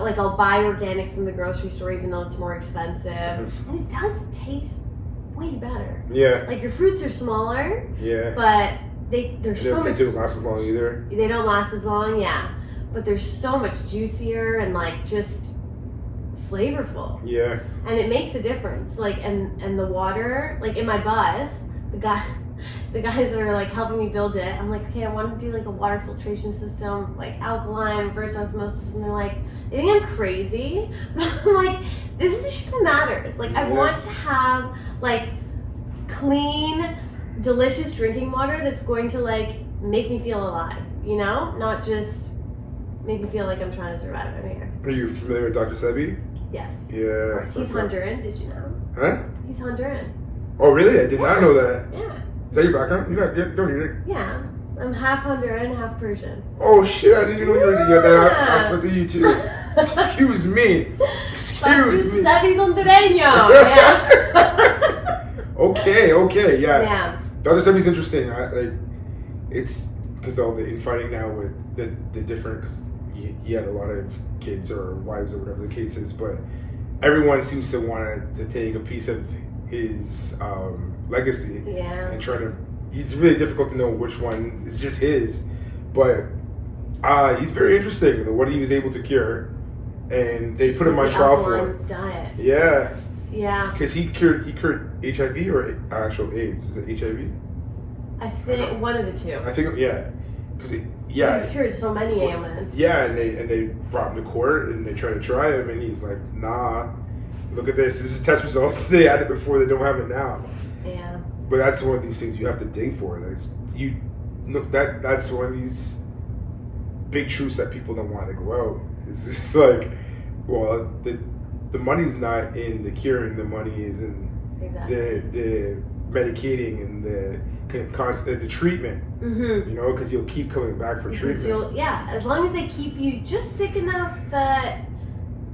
like I'll buy organic from the grocery store even though it's more expensive, and it does taste way better. Yeah. Like your fruits are smaller. Yeah. But they're so much. They don't last as long either. They don't last as long, yeah. But they're so much juicier and like just flavorful. Yeah. And it makes a difference. Like and the water, like in my bus, the guys that are like helping me build it, I'm like, okay, I want to do like a water filtration system, like alkaline, reverse osmosis, and they're like, they think I'm crazy. But I'm like, this is the shit that matters. Like I want to have like clean, delicious drinking water that's going to like make me feel alive, you know? Not just make me feel like I'm trying to survive out here. Are you familiar with Dr. Sebi? Yes. Yeah. He's Honduran, did you know? Huh? He's Honduran. Oh, really? I did not know that. Yeah. Is that your background? Don't you? Yeah. I'm half Honduran, half Persian. Oh, shit. I didn't know you had that aspect of you, too. Excuse me. Excuse me. Sebi's hondureño. Yeah. Okay. Yeah. Dr. Sebi's interesting. It's because all the infighting now with the different, cause he had a lot of kids or wives or whatever the case is, but everyone seems to want to take a piece of his legacy. Yeah. And try to, it's really difficult to know which one is just his, but he's very interesting, what he was able to cure, and they put him on trial for it. Diet. Yeah. Yeah. Because he cured HIV or actual AIDS. Is it HIV? I think one of the two. I think, yeah. Because he's cured so many ailments. Yeah, and they brought him to court and they tried to try him, and he's like, nah, look at this. This is test results. They had it before, they don't have it now. Yeah. But that's one of these things you have to dig for. That's one of these big truths that people don't want to go out. It's just like, well, the money's not in the curing, the money is in the medicating and the treatment. Mm-hmm. You know, because you'll keep coming back for treatment. As long as they keep you just sick enough that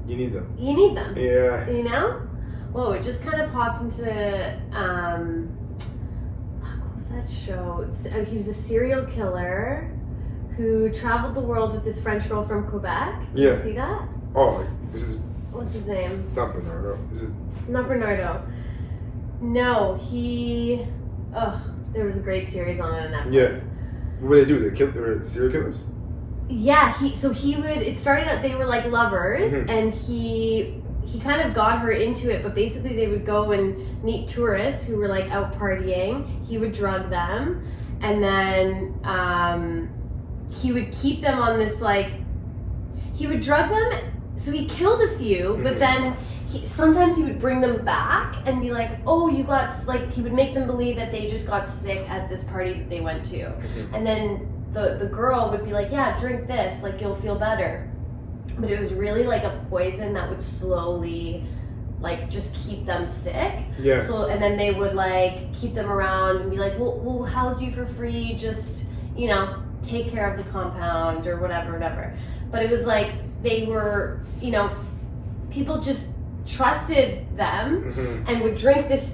you need them. Yeah. You know? Whoa, it just kind of popped into what was that show? He was a serial killer who traveled the world with this French girl from Quebec. Did you see that? Oh, this is. What's his name? It's not Bernardo. Not Bernardo. No, there was a great series on it on Netflix. Yeah. What do they do? They were serial killers? Yeah, it started out, they were like lovers, and he kind of got her into it, but basically they would go and meet tourists who were like out partying. He would drug them, and then he would keep them on this he would drug them, so he killed a few, but then sometimes he would bring them back and be like, oh, you got, he would make them believe that they just got sick at this party that they went to. And then the girl would be like, yeah, drink this, you'll feel better. But it was really like a poison that would slowly just keep them sick. Yeah. So, and then they would keep them around and be like, we'll house you for free, just, take care of the compound or whatever. But it was they were, people just trusted them and would drink this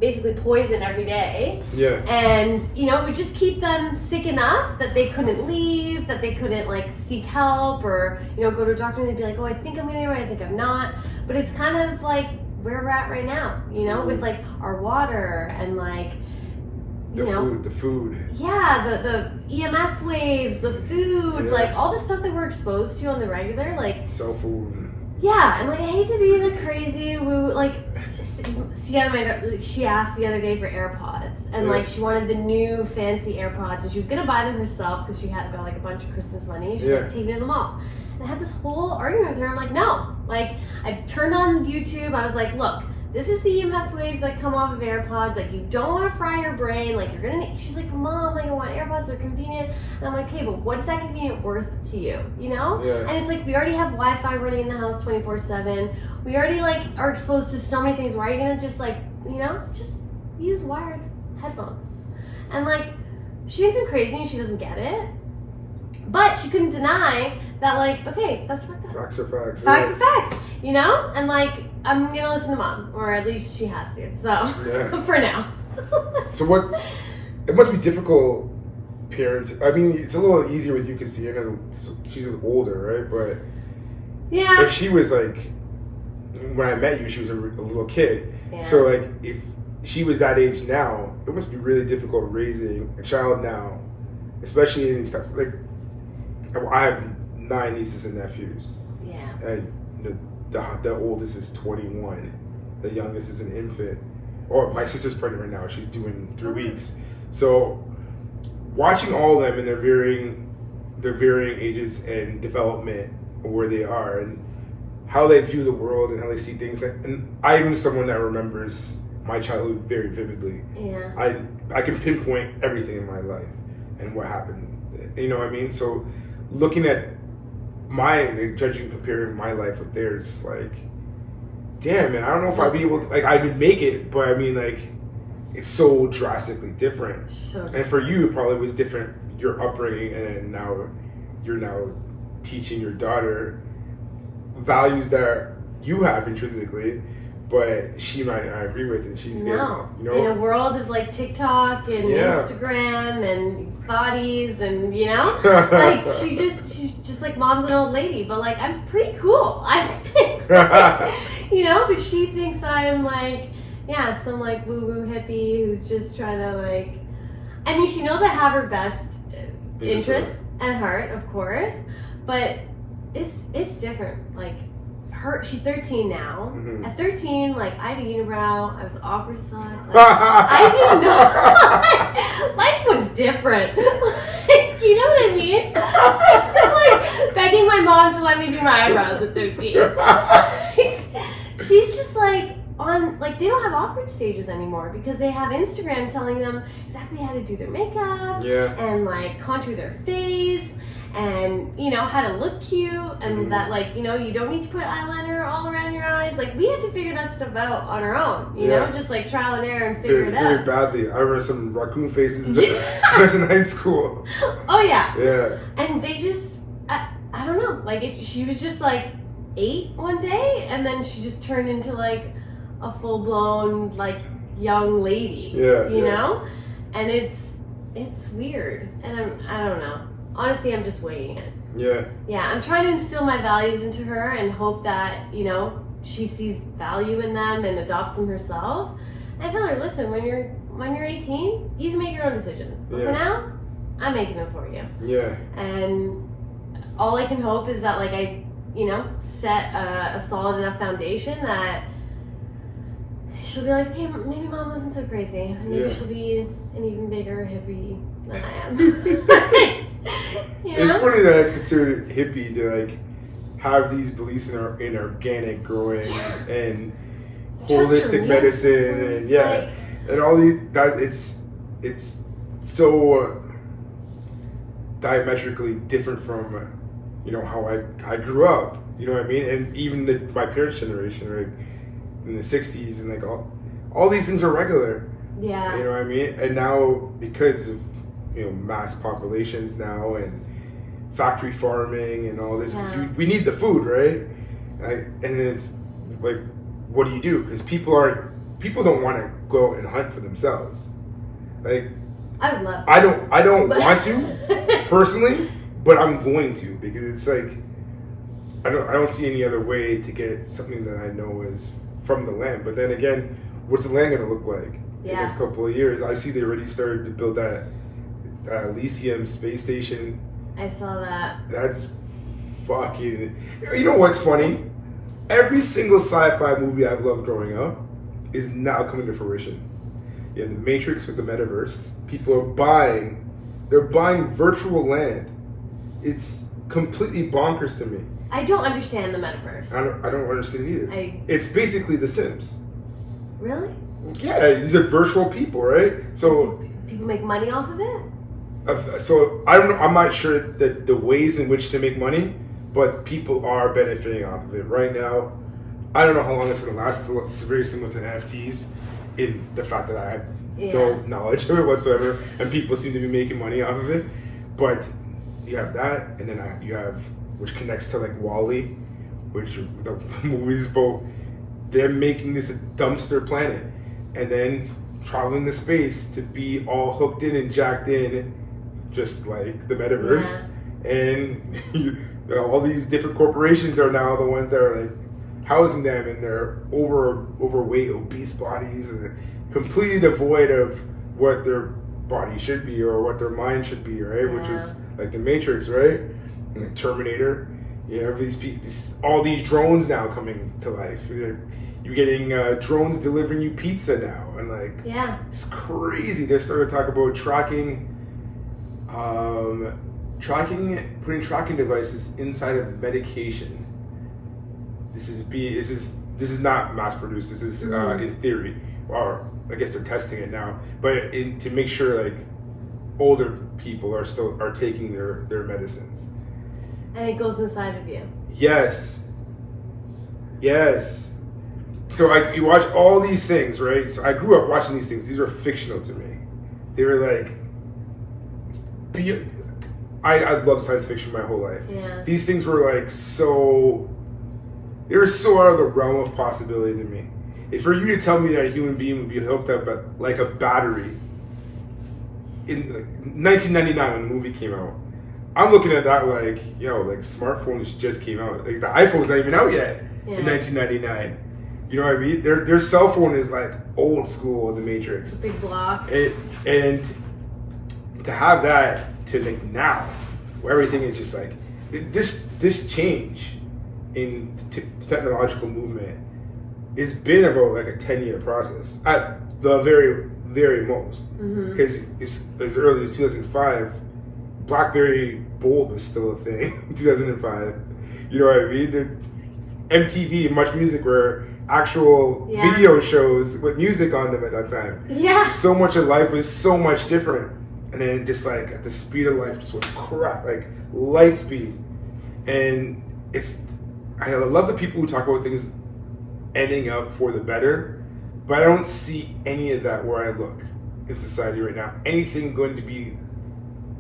basically poison every day. Yeah. And it would just keep them sick enough that they couldn't leave, that they couldn't seek help or go to a doctor, and they'd be like, oh, I think I'm getting it right, I think I'm not. But it's kind of where we're at right now, with our water and the food. Yeah, the EMF waves, the food, all the stuff that we're exposed to on the regular, cell food. Yeah, and I hate to be the crazy woo, Sienna, she asked the other day for AirPods, and she wanted the new fancy AirPods, and she was gonna buy them herself because she had got a bunch of Christmas money. She's taking it to the mall. And I had this whole argument with her. I'm like, no. I turned on YouTube. I was like, look, this is the EMF waves that come off of AirPods. You don't want to fry your brain. You're gonna. She's like, Mom, I want AirPods. They're convenient. And I'm like, okay, but what is that convenient worth to you? Yeah. And it's we already have Wi-Fi running in the house 24/7. We already are exposed to so many things. Why are you gonna just just use wired headphones? And she thinks I'm crazy and she doesn't get it. But she couldn't deny that okay, that's fucked up. Facts are facts. Facts are facts. And I'm gonna listen to Mom, or at least she has to. So for now. So what? It must be difficult, parents. I mean, it's a little easier with you because she's older, right? But if she was when I met you, she was a little kid. Yeah. So if she was that age now, it must be really difficult raising a child now, especially in these types. Like, I have 9 nieces and nephews. Yeah. And the oldest is 21. The youngest is an infant. Or my sister's pregnant right now. She's due in 3 weeks. So watching all of them in their varying ages and development where they are and how they view the world and how they see things. And I'm someone that remembers my childhood very vividly. Yeah. I can pinpoint everything in my life and what happened. You know what I mean? So looking at judging, comparing my life with theirs, like, damn, man, I don't know if I'd be able to, like, I would make it, but I mean, like, it's so drastically different. Sure. And for you, it probably was different, your upbringing, and now you're now teaching your daughter values that you have intrinsically, but she might not agree with it. She's no. getting, you know, in a world of like TikTok and Instagram and thotties and like she's just like mom's an old lady, but like I'm pretty cool, I think. But she thinks I'm like some like woo woo hippie who's just trying to like. I mean, she knows I have her best interest and heart, of course, but it's different. Like. She's 13 now. Mm-hmm. At 13, like, I had a unibrow. I was awkward as fuck. Like, I didn't know. Life was different. Like, you know what I mean? I was like begging my mom to let me do my eyebrows at 13. She's just like they don't have awkward stages anymore because they have Instagram telling them exactly how to do their makeup and like contour their face. And how to look cute, and that like you don't need to put eyeliner all around your eyes. Like we had to figure that stuff out on our own, you know, just like trial and error and figure it out. Very badly. I remember some raccoon faces when I was in high school. Oh yeah. Yeah. And they just, I don't know, like she was just like 8 one day, and then she just turned into like a full blown like young lady. Yeah. You know, and it's weird, and I don't know. Honestly, I'm just winging it. Yeah. Yeah, I'm trying to instill my values into her and hope that, she sees value in them and adopts them herself. And I tell her, listen, when you're 18, you can make your own decisions. But for now, I'm making them for you. Yeah. And all I can hope is that, like, I, set a solid enough foundation that she'll be like, okay, maybe mom wasn't so crazy. Maybe she'll be an even bigger hippie than I am. It's funny that it's considered hippie to like have these beliefs in organic growing and holistic medicine and and all these it's so diametrically different from how I grew up, you know what I mean, and even my parents' generation, right, in the 60s, and like all these things are regular, you know what I mean, and now because of mass populations now and factory farming and all this. We need the food, right? And it's like, what do you do? Because people don't want to go and hunt for themselves. Like, I would love. I don't want to personally, but I'm going to, because it's like I don't see any other way to get something that I know is from the land. But then again, what's the land going to look like in the next couple of years? I see they already started to build that Elysium space station. I saw that. That's fucking. You know what's funny? Every single sci-fi movie I've loved growing up is now coming to fruition. The Matrix with the metaverse. People are buying. They're buying virtual land. It's completely bonkers to me. I don't understand the metaverse. I don't understand either. It's basically The Sims. Really? Yeah, these are virtual people, right? So people make money off of it? So I don't know. I'm not sure that the ways in which to make money, but people are benefiting off of it right now. I don't know how long it's going to last. It's very similar to NFTs in the fact that I have no knowledge of it whatsoever, and people seem to be making money off of it. But you have that, and then you have, which connects to like WALL-E, which the movies about they're making this a dumpster planet, and then traveling to space to be all hooked in and jacked in, just like the metaverse. And all these different corporations are now the ones that are like housing them in their overweight, obese bodies, and completely devoid of what their body should be or what their mind should be, right? Yeah. Which is like the Matrix, right? And the Terminator. You have all these drones now coming to life. You're getting drones delivering you pizza now, and like, it's crazy. They started to talk about putting tracking devices inside of medication. This is not mass produced. This is in theory, or I guess they're testing it now. But to make sure like older people are taking their medicines. And it goes inside of you. Yes. So you watch all these things, right? So I grew up watching these things. These were fictional to me. They were like, I've loved science fiction my whole life. Yeah. These things were like they were so out of the realm of possibility to me. If for you to tell me that a human being would be hooked up like a battery in like 1999 when the movie came out, I'm looking at that like, like smartphones just came out. Like the iPhone's not even out yet in 1999. You know what I mean? Their cell phone is like old school, the Matrix. Big block. And to have that to like now, where everything is just like this change in technological movement has been about like a 10-year process at the very, very most. Because as early as 2005. BlackBerry Bold was still a thing in 2005. You know what I mean? The MTV and Much Music were actual video shows with music on them at that time. Yeah. So much of life was so much different. And then just like at the speed of life just went crap, like light speed. And I love the people who talk about things ending up for the better, but I don't see any of that where I look in society right now. Anything going to be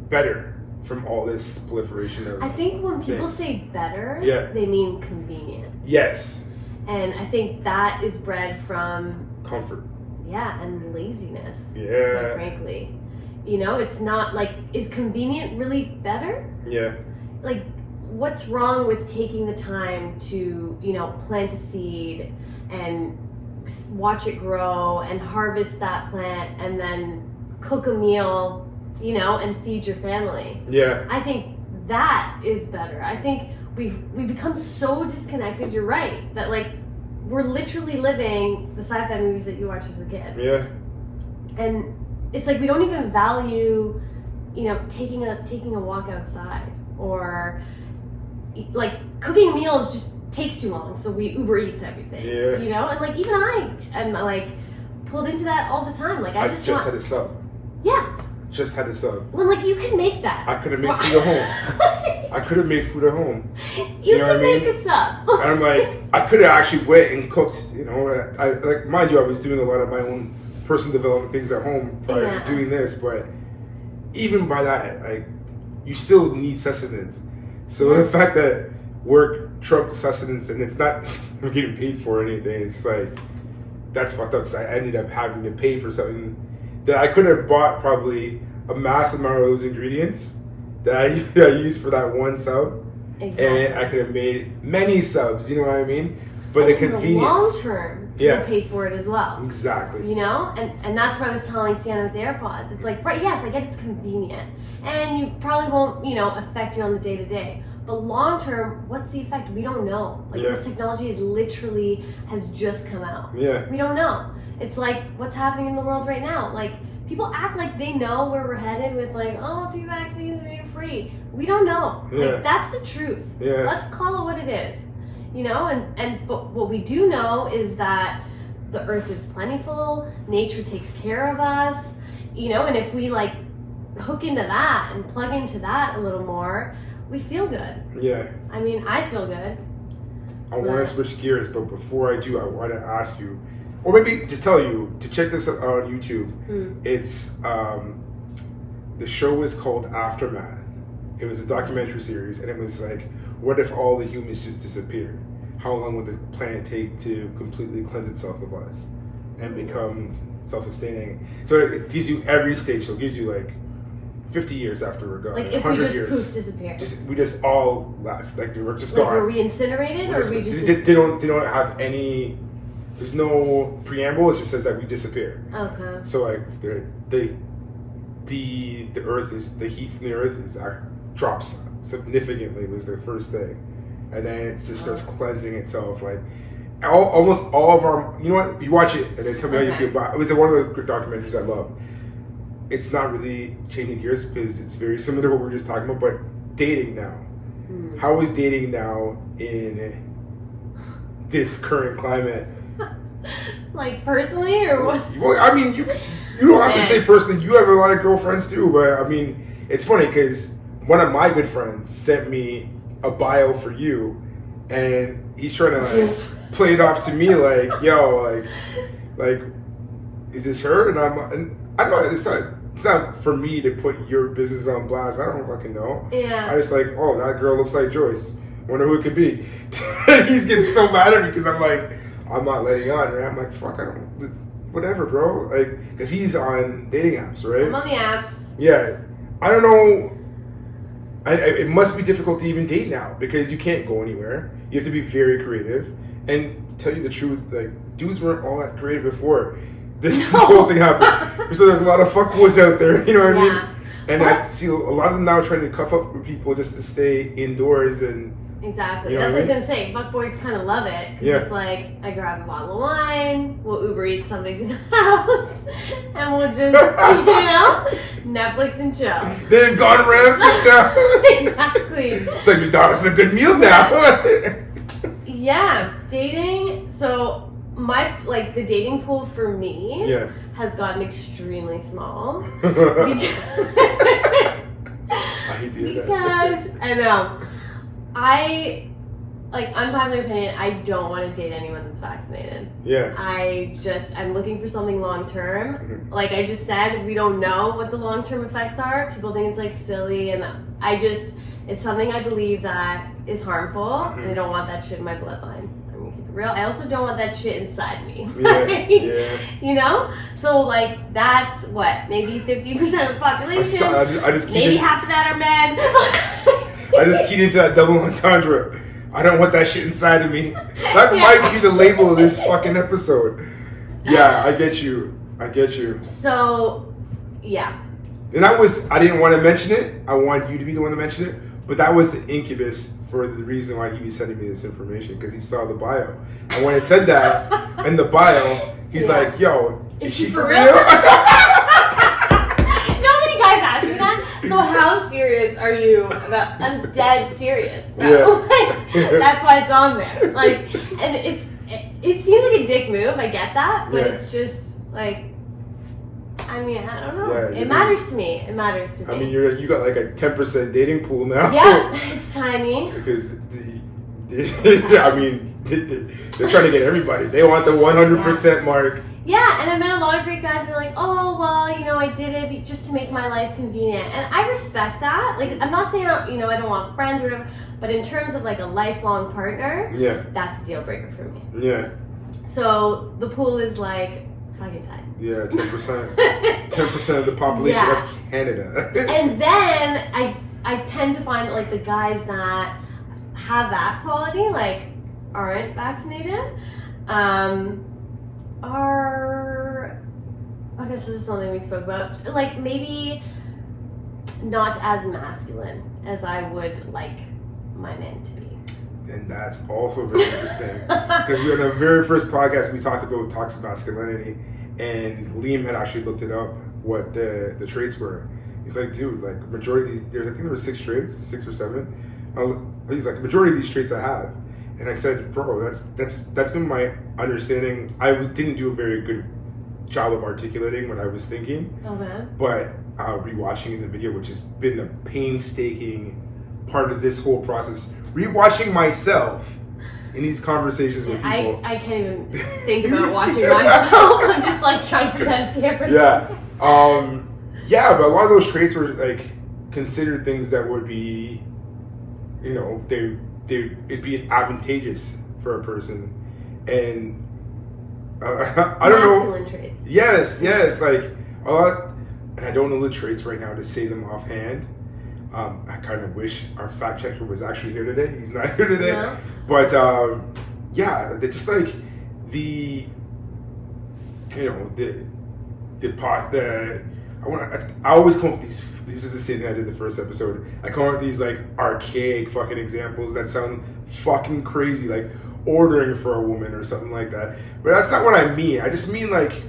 better from all this proliferation of I think when people things. say better, they mean convenient. Yes. And I think that is bred from comfort. Yeah, and laziness. Yeah. Quite frankly. It's not like, is convenient really better? Yeah. Like, what's wrong with taking the time to, plant a seed and watch it grow and harvest that plant and then cook a meal, and feed your family? Yeah. I think that is better. I think we've become so disconnected, you're right, that like we're literally living the sci-fi movies that you watched as a kid. Yeah. And it's like we don't even value, taking a walk outside, or like cooking meals just takes too long, so we Uber Eats everything. Yeah. And like even I am like pulled into that all the time. Like I just had a sub. Yeah. Just had a sub. Well, like you can make that. I could have made food at home. I could have made food at home. You know can make a sub. And I'm like, I could have actually went and cooked. I like, mind you, I was doing a lot of my own personal development things at home prior to doing this, but even by that, like, you still need sustenance. So the fact that work trumps sustenance and it's not I'm getting paid for anything, it's like, that's fucked up. Because I ended up having to pay for something that I could have bought probably a massive amount of those ingredients that I used for that one sub. Exactly. And I could have made many subs, you know what I mean? But the convenience. In the long term, you'll pay for it as well. Exactly. And that's what I was telling Sienna with the AirPods. It's like, right, yes, I get it's convenient. And you probably won't, affect you on the day to day. But long term, what's the effect? We don't know. Like this technology has just come out. Yeah. We don't know. It's like what's happening in the world right now. Like people act like they know where we're headed with like, oh, do vaccines are being free. We don't know. Yeah. Like that's the truth. Yeah. Let's call it what it is. But what we do know is that the earth is plentiful, nature takes care of us, and if we like hook into that and plug into that a little more, we feel good. Yeah. I mean, I feel good. I want to switch gears, but before I do, I want to ask you, or maybe just tell you to check this out on YouTube. It's the show is called Aftermath. It was a documentary series, and it was like, what if all the humans just disappeared? How long would the planet take to completely cleanse itself of us and become self-sustaining? So it gives you every stage. So it gives you like 50 years after we're gone. Like if we just poof disappear. We just all left. Like we're just like gone. Were we incinerated or we just they don't have any. There's no preamble. It just says that we disappear. Okay. So like the earth is the heat from the earth drops significantly was the first thing, and then it just starts cleansing itself. Like almost all of our. You know what? You watch it and then tell me how you feel about it. It was one of the documentaries I love. It's not really changing gears because it's very similar to what we were just talking about, but dating now. How is dating now in this current climate? Like personally or what? Well, I mean, you don't have to say personally. You have a lot of girlfriends too, but I mean, it's funny because one of my good friends sent me a bio for you, and he's trying to like play it off to me like, yo, like, is this her? And I know it's not for me to put your business on blast. I don't fucking know. Yeah. I just like, oh, that girl looks like Joyce. Wonder who it could be. He's getting so mad at me because I'm like, I'm not letting on, right? I'm like, fuck, I don't, whatever, bro. Like, because he's on dating apps, right? I'm on the apps. Yeah. I don't know. It must be difficult to even date now because you can't go anywhere. You have to be very creative. And to tell you the truth, like, dudes weren't all that creative before. This whole thing happened. So there's a lot of fuckboys out there, you know what I mean? And I see a lot of them now trying to cuff up with people just to stay indoors and. Exactly. You know That's what I was mean? going to say. Fuckboys kind of love it. Because it's like, I grab a bottle of wine, we'll Uber eat something to the house, and we'll just, Netflix and chill. They've gone rampant now. Exactly. It's like, McDonald's is a good meal now. Yeah. Dating. So, the dating pool for me has gotten extremely small. I hate to hear that. Because, I know. Unpopular opinion, I don't want to date anyone that's vaccinated. Yeah. I'm looking for something long term. Mm-hmm. Like I just said, we don't know what the long term effects are. People think it's like silly, and it's something I believe that is harmful, and I don't want that shit in my bloodline. I'm gonna keep it real. I also don't want that shit inside me. Yeah. You know? So that's what, maybe 50% of the population. I just maybe half of that are men. I just keyed into that double entendre. I don't want that shit inside of me. That might be the label of this fucking episode. Yeah, I get you. So, yeah. And I didn't want to mention it. I want you to be the one to mention it. But that was the incubus for the reason why he was sending me this information, because he saw the bio. And when it said that in the bio, he's like, yo, is she for real? So how serious are you about? I'm dead serious. Bro. Yeah. That's why it's on there. And it seems like a dick move. I get that, but it's just like, I don't know. Yeah, it matters to me. It matters to me. I mean, you got like a 10% dating pool now. Yeah, it's tiny. Because they're trying to get everybody. They want the 100% mark. Yeah, and I met a lot of great guys who are like, oh, well, I did it just to make my life convenient. And I respect that. Like, I'm not saying, I don't want friends or whatever, but in terms of, a lifelong partner, that's a deal breaker for me. Yeah. So, the pool is, fucking tight. Yeah, 10%. 10% of the population of Canada. And then, I tend to find that, the guys that have that quality, aren't vaccinated, I guess this is something we spoke about, maybe not as masculine as I would like my man to be. And that's also very interesting, because on the very first podcast we talked about toxic masculinity, and Liam had actually looked it up, what the traits were. He's like, dude, majority of these, I think there were 6 traits, 6 or 7. He's like, majority of these traits I have. And I said, bro, that's been my understanding. I didn't do a very good job of articulating what I was thinking. Okay. But rewatching the video, which has been a painstaking part of this whole process, rewatching myself in these conversations with people. I can't even think about watching myself. I'm just trying to pretend camera. Yeah. Yeah, but a lot of those traits were considered things that would be, it'd be advantageous for a person, and I don't know. Masculine traits. Yes, a lot. and I don't know the traits right now to say them offhand. I kind of wish our fact checker was actually here today. He's not here today. No. But they're just like the I always come up with these. This is the same thing I did the first episode. I come up with these like archaic fucking examples that sound fucking crazy, like ordering for a woman or something like that. But that's not what I mean. I just mean like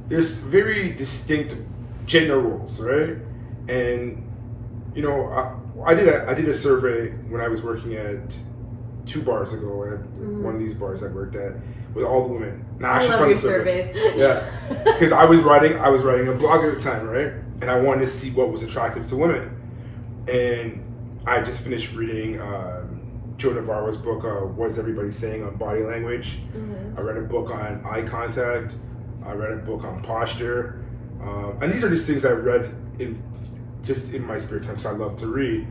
there's very distinct gender roles, right? And I did a survey when I was working at 2 bars ago at one of these bars I worked at with all the women. I love your surveys. Yeah, because I was writing a blog at the time, right? And I wanted to see what was attractive to women. And I just finished reading Joe Navarro's book, What's Everybody Saying on Body Language. I read a book on eye contact. I read a book on posture. And these are just things I read in my spare time because I love to read.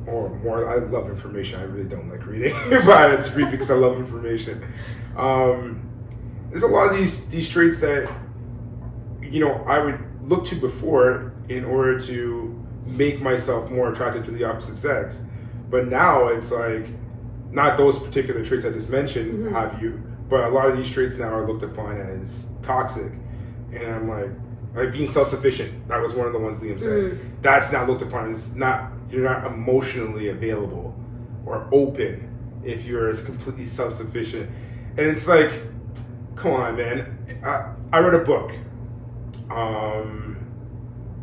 Or more, I love information. I really don't like reading, but I just read because I love information. There's a lot of these traits that I would look to before in order to make myself more attractive to the opposite sex. But now it's like not those particular traits I just mentioned have you, but a lot of these traits now are looked upon as toxic. And I'm like being self-sufficient. That was one of the ones Liam said. That's not looked upon as you're not emotionally available or open if you're completely self-sufficient. And it's like, come on, man. I read a book.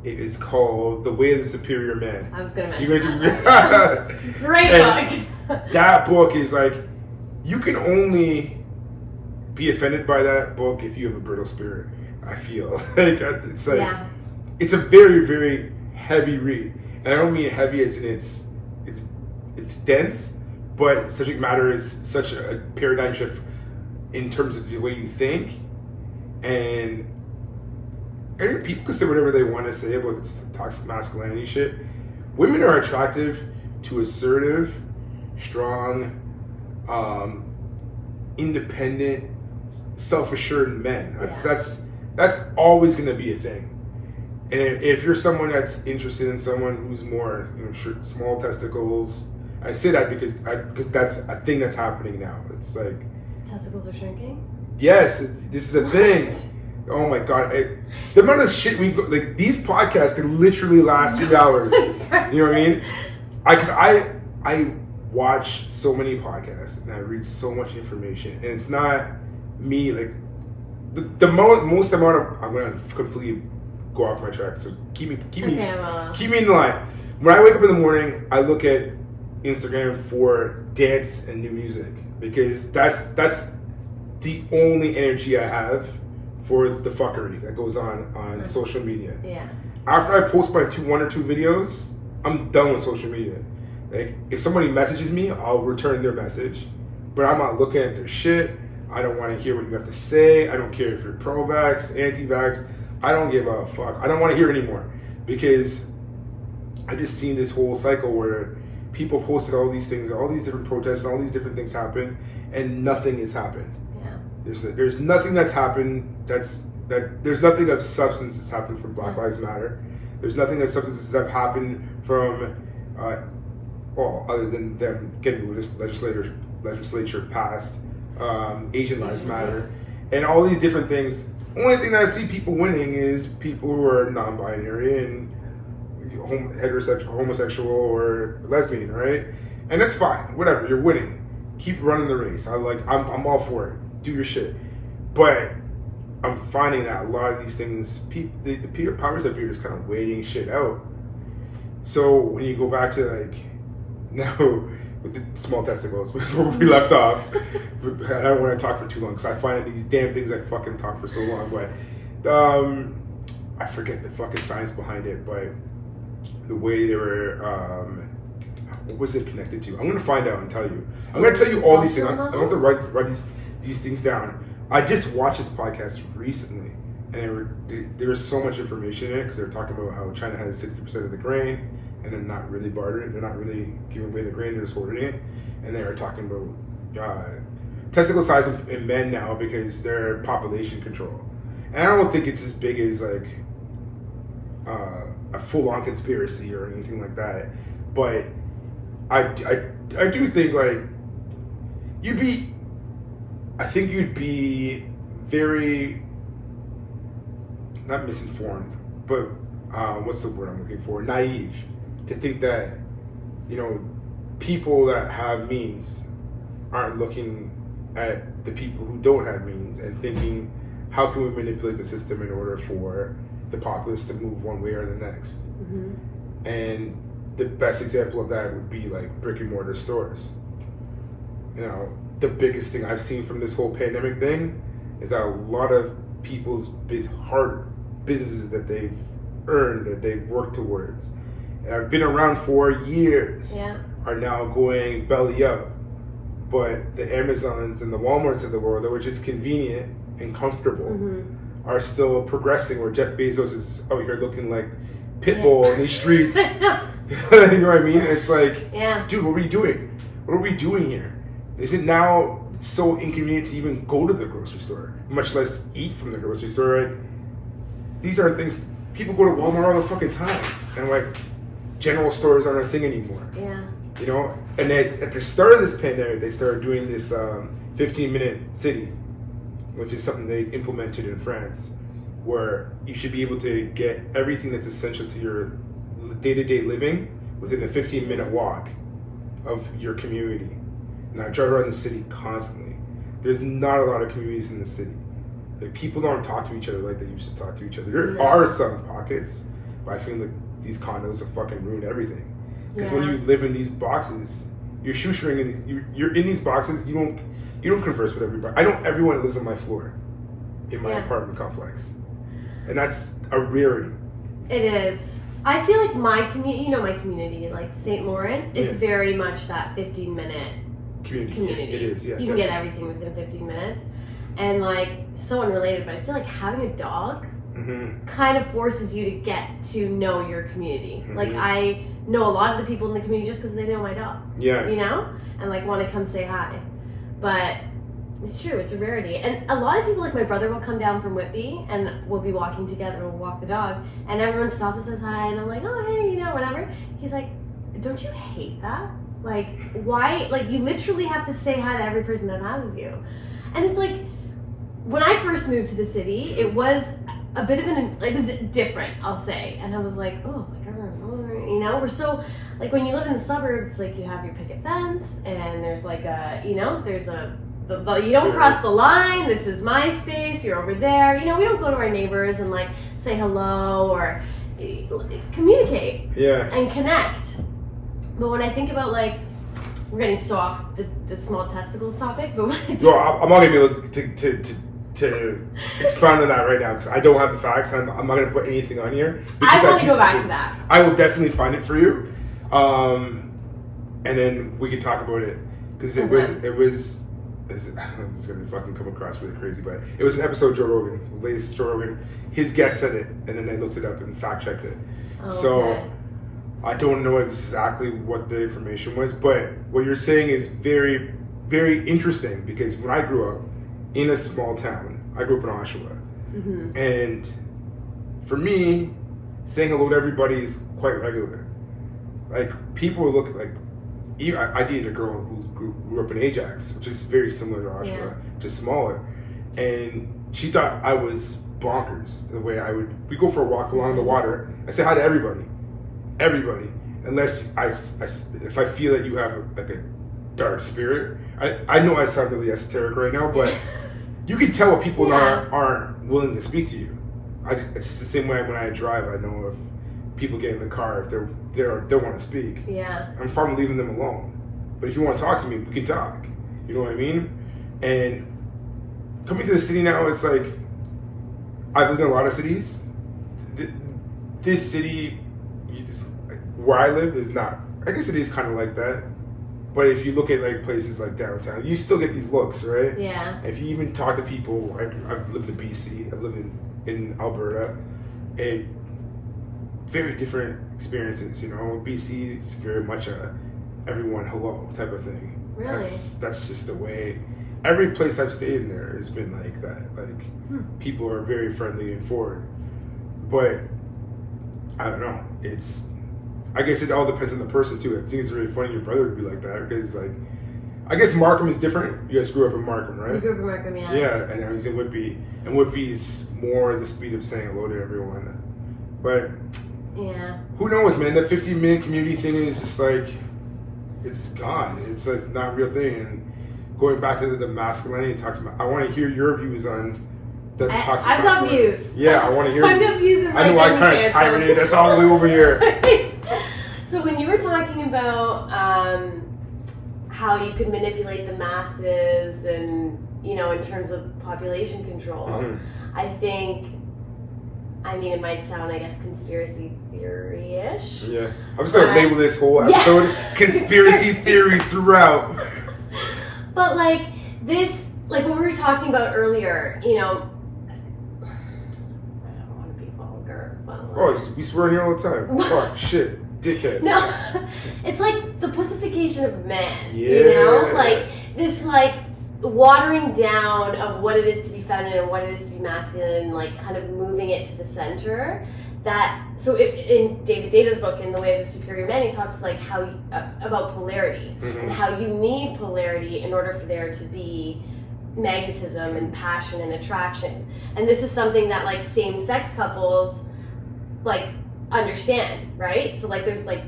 It is called The Way of the Superior Man. I was going to mention that. Great book. That book is like, you can only be offended by that book if you have a brittle spirit, I feel. It's like, it's a very, very heavy read. And I don't mean heavy as in it's dense, but subject matter is such a paradigm shift in terms of the way you think. And people can say whatever they want to say about this toxic masculinity shit. Women are attractive to assertive, strong, independent, self-assured men. That's always going to be a thing. And if you're someone that's interested in someone who's more, small testicles, I say that because that's a thing that's happening now. It's like testicles are shrinking. Yes, this is a thing. Oh my god, the amount of shit we go, like these podcasts could literally last 2 hours. You know what I mean? Because I watch so many podcasts and I read so much information, and it's not me like the most amount of. I'm gonna completely go off my track, so keep me in the line. When I wake up in the morning, I look at Instagram for dance and new music because that's the only energy I have for the fuckery that goes on social media. Yeah. After I post my 1 or 2 videos, I'm done with social media. Like if somebody messages me, I'll return their message, but I'm not looking at their shit. I don't want to hear what you have to say. I don't care if you're pro-vax, anti-vax. I don't give a fuck. I don't want to hear anymore because I just seen this whole cycle where people posted all these things, all these different protests, and all these different things happen, and nothing has happened. Yeah. There's nothing that's happened. There's nothing of substance that's happened from Black Lives Matter. There's nothing of substance that's happened from, other than them getting legislature passed, Asian Lives Matter, and all these different things. Only thing that I see people winning is people who are non-binary and heterosexual, homosexual, or lesbian, right? And that's fine. Whatever, you're winning. Keep running the race. I'm all for it. Do your shit. But I'm finding that a lot of these things, the powers that be are just kind of waiting shit out. So when you go back to like now with the small testicles, which is where we left off. I don't want to talk for too long because I find these damn things I fucking talk for so long. But I forget the fucking science behind it. But the way they were, what was it connected to? I'm gonna find out and tell you. I'm gonna tell you all these things. I'm gonna have to write these things down. I just watched this podcast recently, and there was so much information in it because they were talking about how China has 60% of the grain, and they're not really bartering. They're not really giving away the grain. They're just hoarding it. And they were talking about testicle size in men now because they're population control. And I don't think it's as big as like a full-on conspiracy or anything like that, but I do think like you'd be very, not misinformed, but what's the word I'm looking for? Naive to think that, you know, people that have means aren't looking at the people who don't have means and thinking, how can we manipulate the system in order for the populace to move one way or the next? Mm-hmm. And the best example of that would be like brick and mortar stores. You know, the biggest thing I've seen from this whole pandemic thing is that a lot of people's hard businesses that they've earned, that they've worked towards, and have been around for years, are now going belly up. But the Amazons and the Walmarts of the world that were just convenient and comfortable are still progressing, where Jeff Bezos is out here looking like Pitbull in these streets. You know what I mean? It's like, dude, what are we doing? What are we doing here? Is it now so inconvenient to even go to the grocery store, much less eat from the grocery store? Right? These are things, people go to Walmart all the fucking time, and like, general stores aren't a thing anymore. Yeah. You know, and at the start of this pandemic, they started doing this 15-minute city, which is something they implemented in France, where you should be able to get everything that's essential to your day-to-day living within a 15-minute walk of your community. And I drive around the city constantly. There's not a lot of communities in the city. Like, people don't talk to each other like they used to talk to each other. There are some pockets, but I feel like these condos have fucking ruined everything. Because when you live in these boxes, you're shoestringing. You're in these boxes. You don't converse with everybody. I know everyone that lives on my floor in my apartment complex, and that's a rarity. It is. I feel like my community, my community, like St. Lawrence, it's very much that 15-minute community. It is. Yeah, you can get everything within 15 minutes, and like, so unrelated, but I feel like having a dog kind of forces you to get to know your community. Like, I know a lot of the people in the community just because they know my dog. Yeah. You know? And like, want to come say hi. But it's true, it's a rarity. And a lot of people, like my brother will come down from Whitby and we'll be walking together, we'll walk the dog, and everyone stops and says hi, and I'm like, oh, hey, whatever. He's like, don't you hate that? Like, why? Like, you literally have to say hi to every person that passes you. And it's like, when I first moved to the city, it was a bit of it was different, I'll say. And I was like, oh my God, we're so, like, when you live in the suburbs, like, you have your picket fence, and there's like there's you don't cross the line, this is my space, you're over there. We don't go to our neighbors and like say hello or communicate and connect. But when I think about, like, we're getting so off the small testicles topic, but I'm not going to be able to expound on that right now because I don't have the facts. I'm not going to put anything on here. I want to go back to that. I will definitely find it for you, and then we can talk about it because it was. It's going to fucking come across really crazy, but it was an episode of Joe Rogan, the latest Joe Rogan. His guest said it, and then I looked it up and fact checked it. So I don't know exactly what the information was, but what you're saying is very, very interesting because when I grew up in a small town, I grew up in Oshawa, and for me, saying hello to everybody is quite regular. Like, people look like, I dated a girl who grew up in Ajax, which is very similar to Oshawa, just smaller, and she thought I was bonkers the way we go for a walk along the water, I say hi to everybody, unless if I feel that you have a dark spirit. I know I sound really esoteric right now, but you can tell when people aren't willing to speak to you. It's the same way when I drive. I know if people get in the car, if they want to speak. Yeah. I'm fine leaving them alone. But if you want to talk to me, we can talk. You know what I mean? And coming to the city now, it's like, I've lived in a lot of cities. This city, where I live, is not. I guess it is kind of like that. But if you look at like places like downtown, you still get these looks, right? Yeah. If you even talk to people, I've lived in BC, I've lived in Alberta, and very different experiences. BC is very much a everyone hello type of thing. Really? That's just the way. Every place I've stayed in there has been like that. Like, people are very friendly and forward. But I don't know. I guess it all depends on the person too. I think it's really funny your brother would be like that because like, I guess Markham is different. You guys grew up in Markham, right? We grew up in Markham, yeah. Yeah, and now he's in Whitby, and Whitby is more the speed of saying hello to everyone. But yeah, who knows, man? That 15-minute community thing is just like, it's gone. It's like not a real thing. And going back to the masculinity talks about, I want to hear your views on the toxic I've got masculinity. views. Yeah, I want to hear. I've got views. I know I kind of tyranned us all the way over here. So when you were talking about how you could manipulate the masses and, you know, in terms of population control, I think, I mean, it might sound, I guess, conspiracy theory-ish. Yeah. I'm just going to label this whole episode conspiracy theory throughout. But, like, this, like what we were talking about earlier, you know, I don't want to be vulgar, but like, oh, we swear here all the time. Fuck, shit, dickhead. No, it's like the pussification of men, yeah. You know? Like, this, like, watering down of what it is to be feminine and what it is to be masculine, and like kind of moving it to the center. That so in David Data's book, in The Way of the Superior Man, he talks like how about polarity and how you need polarity in order for there to be magnetism and passion and attraction. And this is something that like same-sex couples like understand, right? So like there's like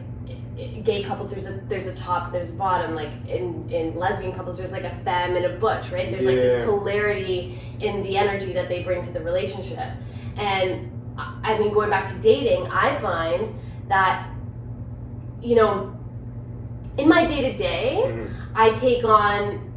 gay couples, there's a top, there's a bottom. Like in lesbian couples, there's like a femme and a butch, right? There's like this polarity in the energy that they bring to the relationship. And I mean, going back to dating, I find that, you know, in my day-to-day, I take on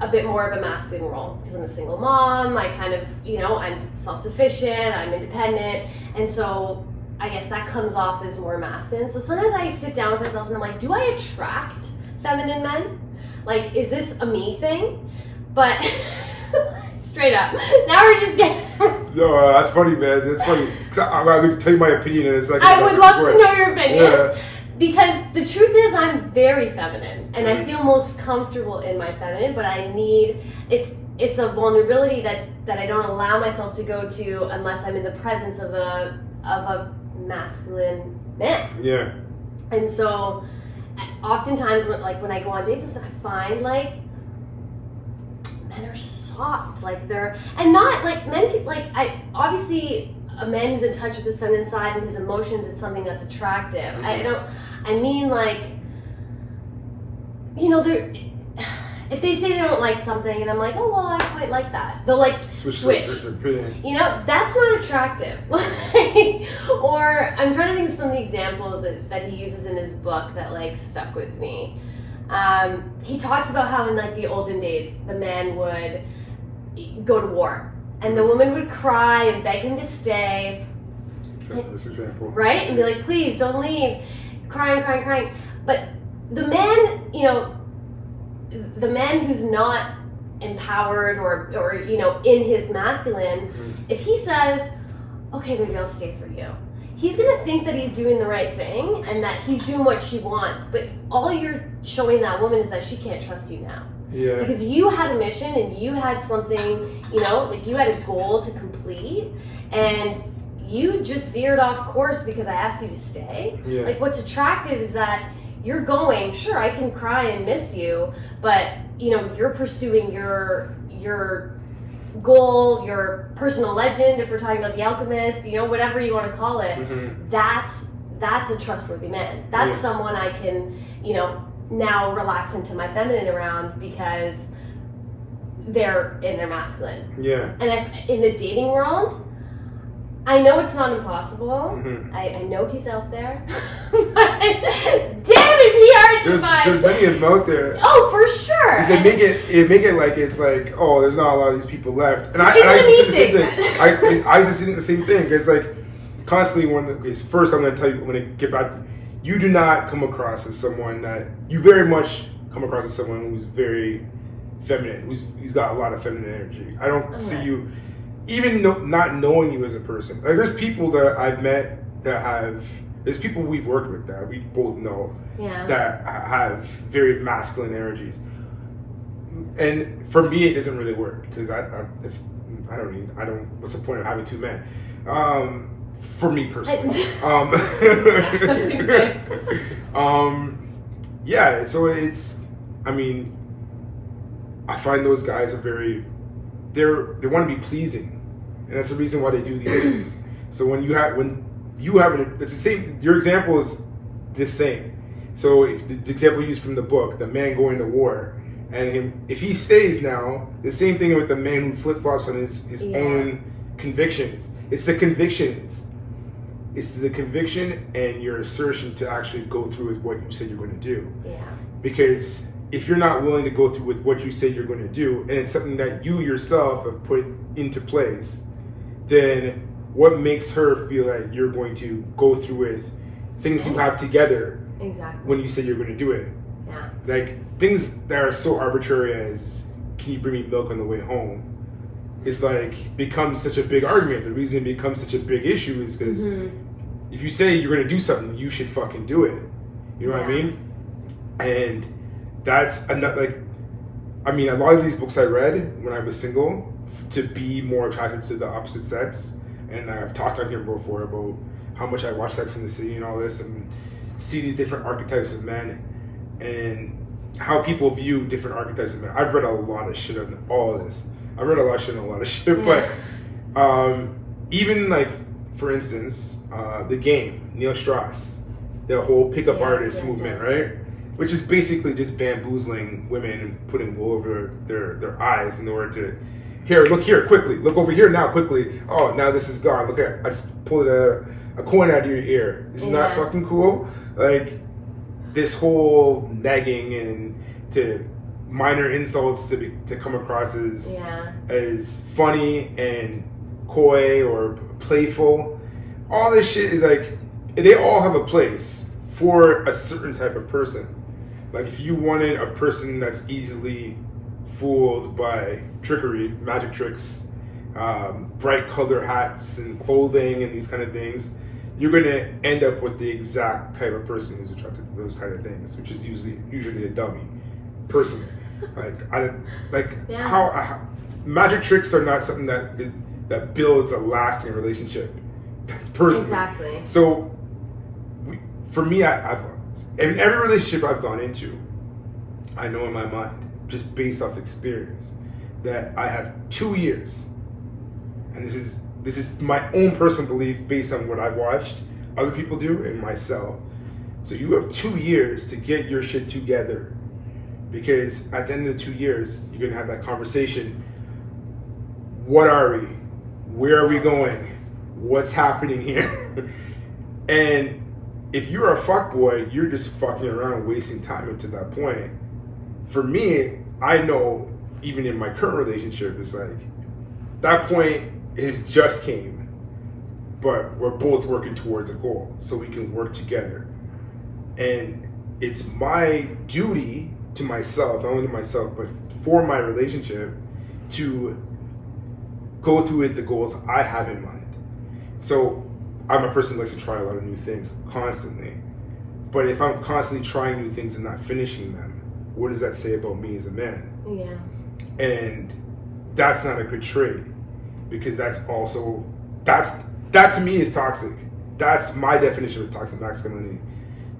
a bit more of a masculine role because I'm a single mom. I kind of, you know, I'm self-sufficient, I'm independent, and so I guess that comes off as more masculine. So sometimes I sit down with myself and I'm like, do I attract feminine men? Like, is this a me thing? But straight up, now we're just getting... No, that's funny, man. That's funny. I'm going to tell you my opinion in a second. I would love to know your opinion. Yeah. Because the truth is I'm very feminine and I feel most comfortable in my feminine, but I need... It's a vulnerability that I don't allow myself to go to unless I'm in the presence of a masculine man. Yeah. And so oftentimes when I go on dates and stuff, I find like men are soft, like they're, and not like men, like obviously a man who's in touch with his feminine side and his emotions is something that's attractive. I mean like, you know, if they say they don't like something and I'm like, oh, well, I quite like that, they'll like switch. You know, that's not attractive. Or I'm trying to think of some of the examples that he uses in his book that like stuck with me. He talks about how in like the olden days, the man would go to war and the woman would cry and beg him to stay. This example. Right? And be like, please don't leave. Crying. But the man, you know, the man who's not empowered or you know, in his masculine, if he says, okay, maybe I'll stay for you, he's gonna think that he's doing the right thing and that he's doing what she wants, but all you're showing that woman is that she can't trust you now. Yeah. Because you had a mission and you had something, you know, like you had a goal to complete and you just veered off course because I asked you to stay. Yeah. Like what's attractive is that you're going, sure, I can cry and miss you, but you know, you're pursuing your goal, your personal legend, if we're talking about The Alchemist, you know, whatever you want to call it. That's a trustworthy man. That's someone I can, you know, now relax into my feminine around because they're in their masculine. Yeah. And if in the dating world, I know it's not impossible. I know he's out there. Damn, is he hard to find? There's many of them out there. Oh, for sure. They make it like it's like, oh, there's not a lot of these people left. And I used to say the same thing. I used to say the same thing. It's like constantly first I'm going to tell you when I get back, you do not come across as someone that, you very much come across as someone who's very feminine, who's got a lot of feminine energy. I don't see you, even not knowing you as a person. Like there's people that I've met there's people we've worked with that we both know that have very masculine energies. And for me, it doesn't really work because what's the point of having two men? For me personally. Yeah, so it's, I mean, I find those guys are they want to be pleasing, and that's the reason why they do these things. So when you have it's the same. Your example is the same. So if the example used from the book, the man going to war, and if he stays now, the same thing with the man who flip flops on his own convictions. It's the convictions. It's the conviction and your assertion to actually go through with what you said you're going to do. Yeah. Because if you're not willing to go through with what you say you're going to do, and it's something that you yourself have put into place, then what makes her feel like you're going to go through with things you have together when you say you're going to do it? Yeah. Like things that are so arbitrary as, can you bring me milk on the way home? Is like becomes such a big argument. The reason it becomes such a big issue is because if you say you're going to do something, you should fucking do it. You know what I mean? And that's another, a lot of these books I read when I was single to be more attracted to the opposite sex, and I've talked on here before about how much I watch Sex in the City and all this, and see these different archetypes of men and how people view different archetypes of men. I've read a lot of shit on all of this. I've read a lot of shit on a lot of shit, but even like, for instance, The Game, Neil Strauss, the whole pickup artist movement, right? Which is basically just bamboozling women and putting wool over their eyes in order to, look here, quickly, look over here now, quickly. Oh, now this is gone. Look at, I just pulled a coin out of your ear. Isn't that fucking cool? Like, this whole nagging and to minor insults to come across as funny and coy or playful. All this shit is like, they all have a place for a certain type of person. Like if you wanted a person that's easily fooled by trickery, magic tricks, bright color hats and clothing and these kind of things, you're going to end up with the exact type of person who's attracted to those kind of things, which is usually a dummy person. How magic tricks are not something that builds a lasting relationship. Personally. Exactly. So for me, in every relationship I've gone into, I know in my mind, just based off experience, that I have 2 years, and this is my own personal belief based on what I've watched other people do and myself. So you have 2 years to get your shit together, because at the end of the 2 years, you're gonna have that conversation. What are we? Where are we going? What's happening here? And if you're a fuckboy, you're just fucking around wasting time up to that point. For me, I know even in my current relationship, it's like that point it just came, but we're both working towards a goal so we can work together. And it's my duty to myself, not only to myself, but for my relationship, to go through with the goals I have in mind. So I'm a person who likes to try a lot of new things constantly. But if I'm constantly trying new things and not finishing them, what does that say about me as a man? Yeah. And that's not a good trait, because that to me is toxic. That's my definition of toxic masculinity.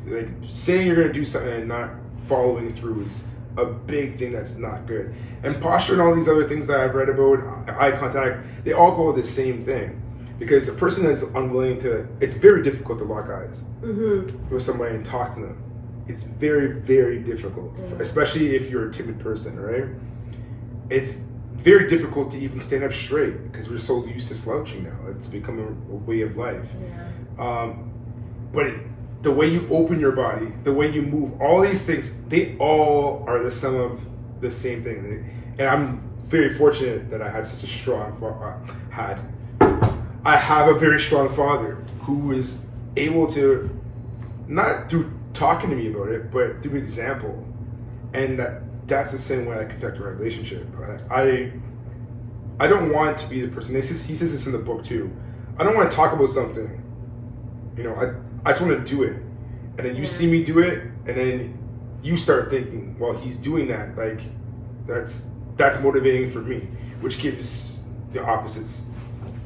Like saying you're gonna do something and not following through is a big thing that's not good. And posture and all these other things that I've read about, eye contact, they all go with the same thing. Because a person that's unwilling to, it's very difficult to lock eyes with somebody and talk to them. It's very, very difficult, especially if you're a timid person, right? It's very difficult to even stand up straight because we're so used to slouching now. It's become a way of life. Yeah. But the way you open your body, the way you move, all these things, they all are the sum of the same thing. And I'm very fortunate that I had such a strong, I have a very strong father who is able to, not through talking to me about it, but through example. And that's the same way I conduct a relationship. I don't want to be the person, he says this in the book too, I don't want to talk about something, I just want to do it. And then you see me do it, and then you start thinking, well, he's doing that, like, that's motivating for me, which gives the opposites,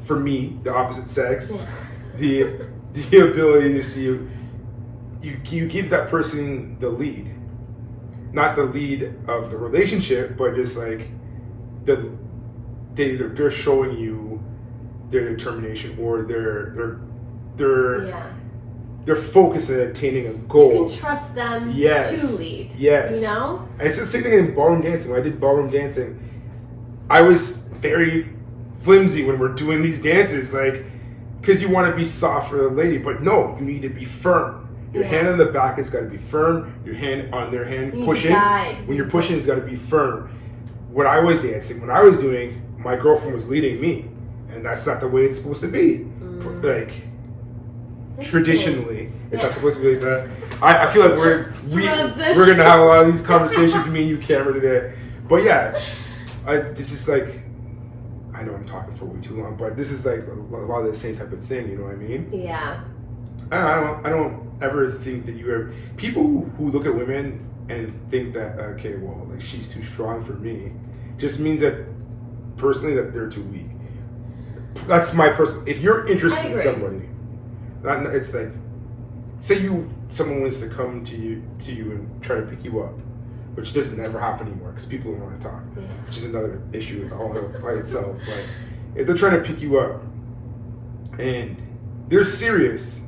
for me, the opposite sex, the ability to see you give that person the lead, not the lead of the relationship, but just like they're showing you their determination or they're focused on attaining a goal. You can trust them to lead. Yes. You know? And it's the same thing in ballroom dancing. When I did ballroom dancing, I was very flimsy when we're doing these dances, like, because you want to be soft for the lady, but no, you need to be firm. Your hand on the back has got to be firm. Your hand on their hand pushing. When you're pushing, it's got to be firm. When I was dancing, when I was doing, my girlfriend was leading me, and that's not the way it's supposed to be. Like, traditionally, it's not supposed to be like that. I feel like we're gonna have a lot of these conversations, me and you, Cameron, today. But yeah, this is like, I know I'm talking for way too long, but this is like a lot of the same type of thing. You know what I mean? Yeah. I don't ever think that you ever people who look at women and think that okay, well, like she's too strong for me, just means that personally that they're too weak. That's my personal. If you're interested in somebody, it's like, say someone wants to come to you and try to pick you up, which doesn't ever happen anymore because people don't want to talk, which is another issue all by itself. But if they're trying to pick you up and they're serious,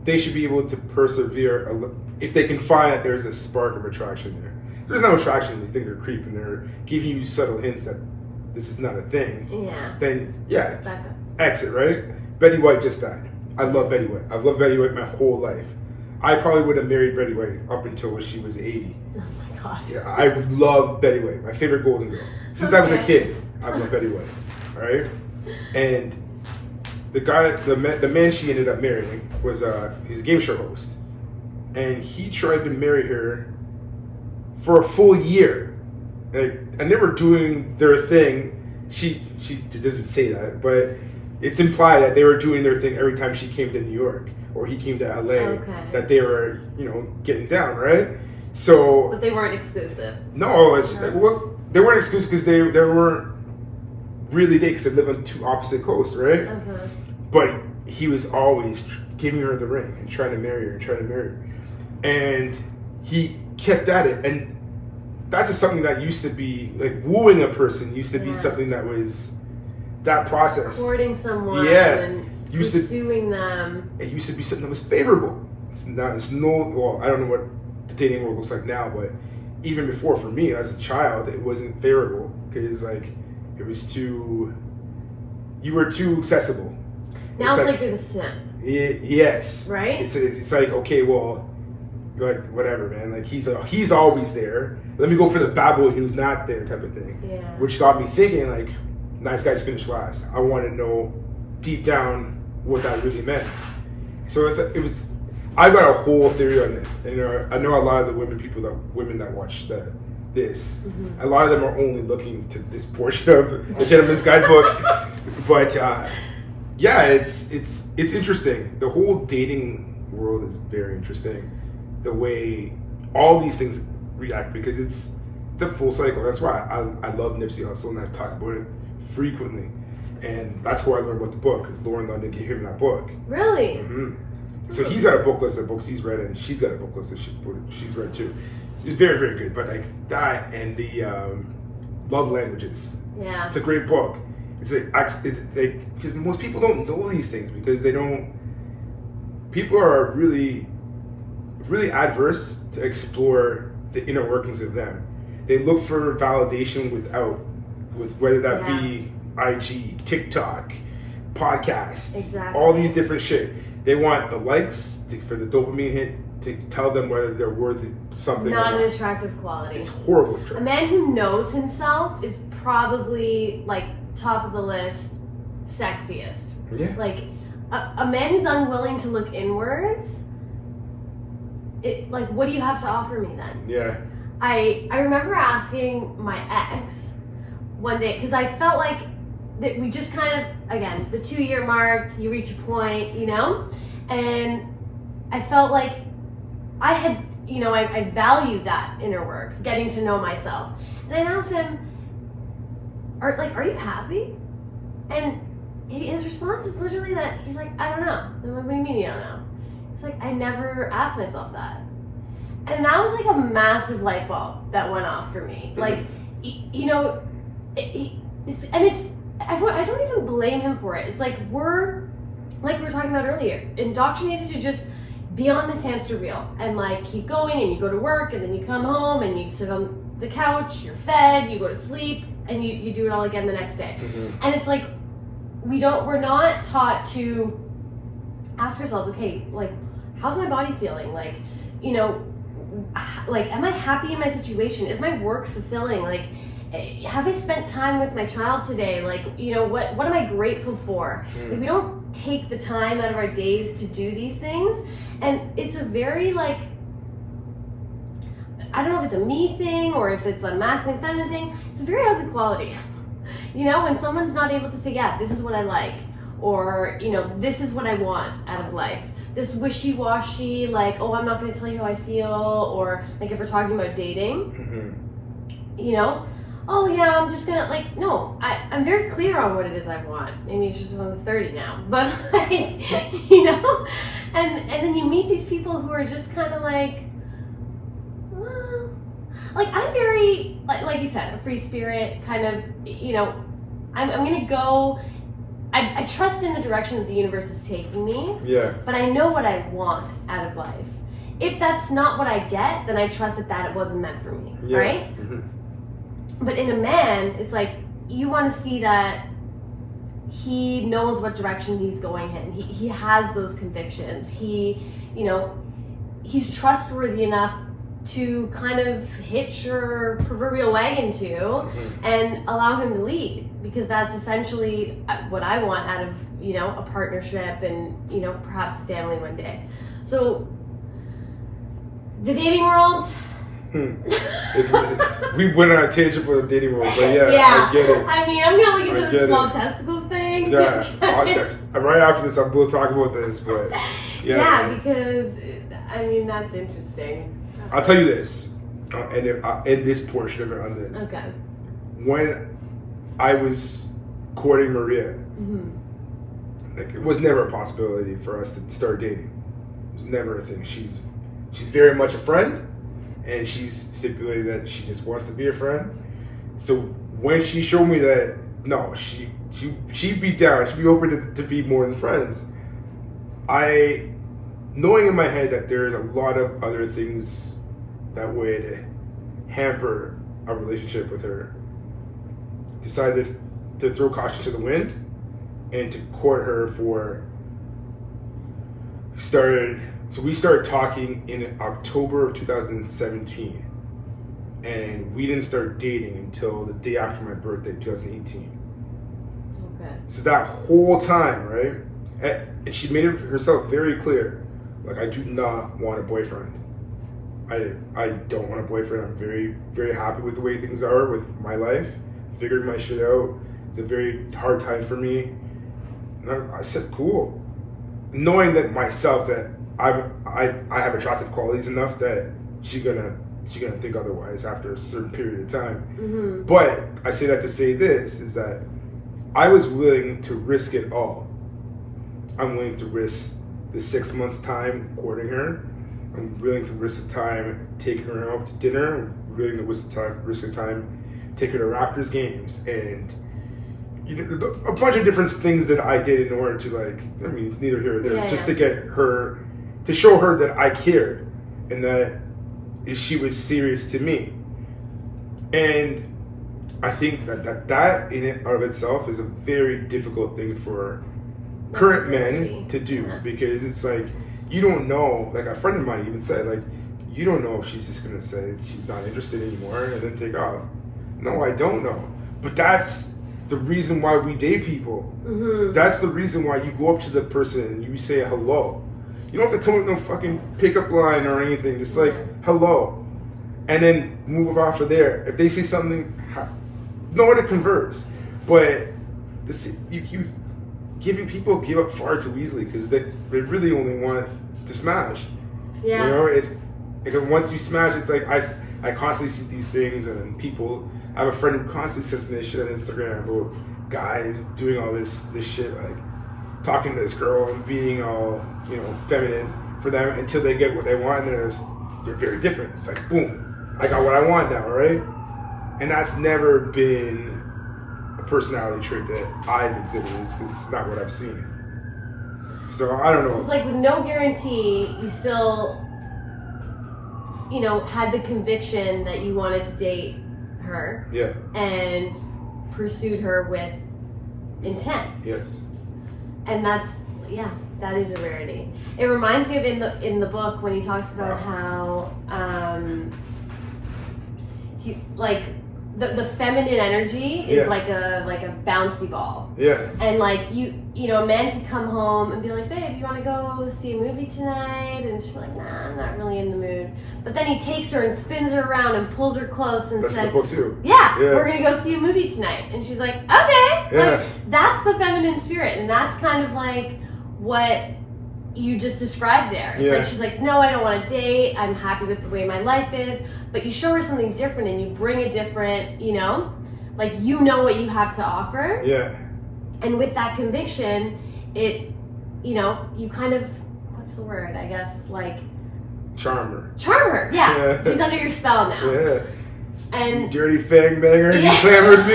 they should be able to persevere if they can find that there's a spark of attraction there. If there's no attraction, they think they're creeping, they're giving you subtle hints that this is not a thing. Yeah. Then exit, right? Betty White just died. I love Betty White. I've loved Betty White my whole life. I probably would have married Betty White up until she was 80. Oh my god. Yeah, I love Betty White. My favorite Golden Girl. Since I was a kid, I love Betty White. All right? And the man she ended up marrying was he's a game show host. And he tried to marry her for a full year. And they were doing their thing. She doesn't say that, but it's implied that they were doing their thing every time she came to New York or he came to LA, that they were, getting down, right? So, but they weren't exclusive. No, well, they weren't exclusive because they weren't really dating because they live on two opposite coasts, right? But he was always giving her the ring and trying to marry her, and he kept at it. And that's something that used to be like wooing a person used to be something that was that process. Courting someone and pursuing them. It used to be something that was favorable. Well, I don't know what the dating world looks like now, but even before, for me as a child, it wasn't favorable because it was you were too accessible. Now it's like you're the simp. Yes. Right? It's like, okay, well, like, whatever, man. Like, he's always there. Let me go for the bad boy who's not there type of thing. Yeah. Which got me thinking, like, nice guys finish last. I want to know deep down what that really meant. So I got a whole theory on this. And I know a lot of the women that watch this, a lot of them are only looking to this portion of the Gentleman's Guidebook. But yeah, it's interesting. The whole dating world is very interesting. The way all these things react, because it's a full cycle. That's why I love Nipsey Hussle and I talk about it frequently. And that's how I learned about the book, because Lauren London gave him that book. Really? So he's got a book list of books he's read, and she's got a book list that she's read too. It's very, very good. But like that and the love languages. Yeah. It's a great book. It's because most people don't know these things because they don't. People are really, really adverse to explore the inner workings of them. They look for validation with whether that be IG, TikTok, podcast, all these different shit. They want the likes for the dopamine hit to tell them whether they're worth something. Not an attractive quality. It's horrible. A man who knows himself is probably like top of the list, sexiest. Yeah. Like a man who's unwilling to look inwards. What do you have to offer me then? Yeah. I remember asking my ex one day because I felt like that we just kind of, again, the 2-year mark, you reach a point, and I felt like I had, I valued that inner work, getting to know myself. And I asked him, are you happy? And his response is literally that he's like, I don't know. I'm like, what do you mean you don't know? He's like, I never asked myself that. And that was like a massive light bulb that went off for me. Like, you know, I don't even blame him for it. It's like we're like we were talking about earlier, indoctrinated to just be on this hamster wheel and like keep going, and you go to work and then you come home and you sit on the couch, you're fed, you go to sleep, and you do it all again the next day. And it's like we're not taught to ask ourselves, okay, like, how's my body feeling? Like, you know, like, am I happy in my situation? Is my work fulfilling? Like, have I spent time with my child today? Like, you know, what am I grateful for? Like, we don't take the time out of our days to do these things. And it's a very, like, I don't know if it's a me thing or if it's a masculine feminine thing. It's a very ugly quality. You know, when someone's not able to say, yeah, this is what I like, or, you know, this is what I want out of life. This wishy-washy, like, oh, I'm not going to tell you how I feel, or, like, if we're talking about dating, you know, oh, yeah, I'm just going to, like, no, I'm very clear on what it is I want. Maybe it's just I'm 30 now, but, like, you know, and then you meet these people who are just kind of like, well, like, I'm very, like you said, a free spirit, kind of, you know, I'm going to go, I trust in the direction that the universe is taking me. Yeah. But I know what I want out of life. If that's not what I get, then I trust that it wasn't meant for me, right? But in a man, it's like, you want to see that he knows what direction he's going in. He has those convictions. He, you know, he's trustworthy enough to kind of hitch your proverbial wagon to and allow him to lead, because that's essentially what I want out of, you know, a partnership and, you know, perhaps a family one day. So the dating world, we went on a tangent with the dating world, but yeah, I get it. I mean, I'm gonna look into the small testicles thing. Yeah, right after this, we'll talk about this, but yeah, because I mean, that's interesting. I'll tell you this, and in this portion of it on this. Okay. When I was courting Maria, like, it was never a possibility for us to start dating. It was never a thing. She's very much a friend, and she's stipulated that she just wants to be a friend. So when she showed me that, no, she'd be down, she'd be open to be more than friends, knowing in my head that there's a lot of other things that would hamper a relationship with her, decided to throw caution to the wind and to court her we started talking in October of 2017, and we didn't start dating until the day after my birthday, 2018. Okay. So that whole time, right? And she made it herself very clear, like, I do not want a boyfriend. I don't want a boyfriend. I'm very, very happy with the way things are with my life. Figured my shit out. It's a very hard time for me. And I said, cool. Knowing that myself, that I have attractive qualities enough that she's gonna think otherwise after a certain period of time. But I say that to say this, is that I was willing to risk it all. I'm willing to risk the 6 months time courting her. I'm willing to risk the time taking her out to dinner. I'm willing to risk the time taking her to Raptors games, and, you know, a bunch of different things that I did in order to, like, I mean, it's neither here or there, to get her, to show her that I cared and that she was serious to me. And I think that in and of itself is a very difficult thing for current men to do, because it's like, you don't know, like a friend of mine even said, like, you don't know if she's just going to say she's not interested anymore and then take off. No, I don't know. But that's the reason why we date people. That's the reason why you go up to the person and you say hello. You don't have to come up with no fucking pickup line or anything. Just like, hello. And then move off of there. If they say something, know how to converse. But you people give up far too easily, because they really only want to smash. Yeah. You know, it's because once you smash, it's like I constantly see these things, and people. I have a friend who constantly sends me this shit on Instagram about guys doing all this shit, like talking to this girl and being all, you know, feminine for them until they get what they want, and they're very different. It's like, boom, I got what I want now, right? And that's never been a personality trait that I've exhibited, because it's not what I've seen. So I don't know. So it's like with no guarantee, you still, you know, had the conviction that you wanted to date her. Yeah. And pursued her with intent. Yes. And that's, yeah, that is a rarity. It reminds me of in the book when he talks about how he, like, the feminine energy is like a bouncy ball. Yeah. And like you know, a man could come home and be like, babe, you want to go see a movie tonight? And she'll be like, nah, I'm not really in the mood. But then he takes her and spins her around and pulls her close and says, the book too. Yeah, we're gonna go see a movie tonight. And she's like, okay. Yeah. Like, that's the feminine spirit, and that's kind of like what you just described there. It's like she's like, no, I don't want to date. I'm happy with the way my life is. But you show her something different, and you bring a different, you know, like, you know what you have to offer. Yeah. And with that conviction, it, you know, you kind of, what's the word? I guess, like, charm her. Yeah. She's under your spell now. Yeah. And dirty fang banger, you clamored me.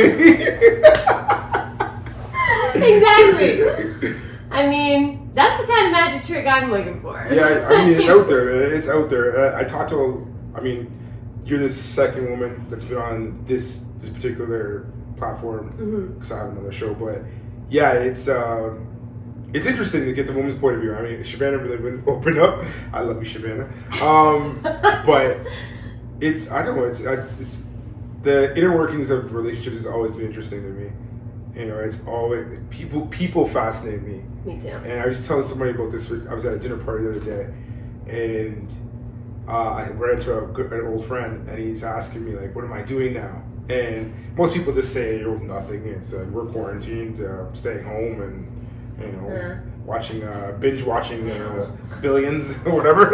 Exactly. I mean, that's the kind of magic trick I'm looking for. Yeah, I mean, it's out there, man. It's out there. I talked to, you're the second woman that's been on this particular platform, because I have another show. But yeah, it's interesting to get the woman's point of view. I mean, Shabana really wouldn't open up. I love you, Shabana. But I don't know. It's the inner workings of relationships has always been interesting to me. You know, it's always people fascinate me. Me too. And I was telling somebody about this. I was at a dinner party the other day, and I ran into an old friend, and he's asking me, like, what am I doing now? And most people just say, oh, nothing. It's we're quarantined, staying home, and, you know, binge watching Billions or whatever.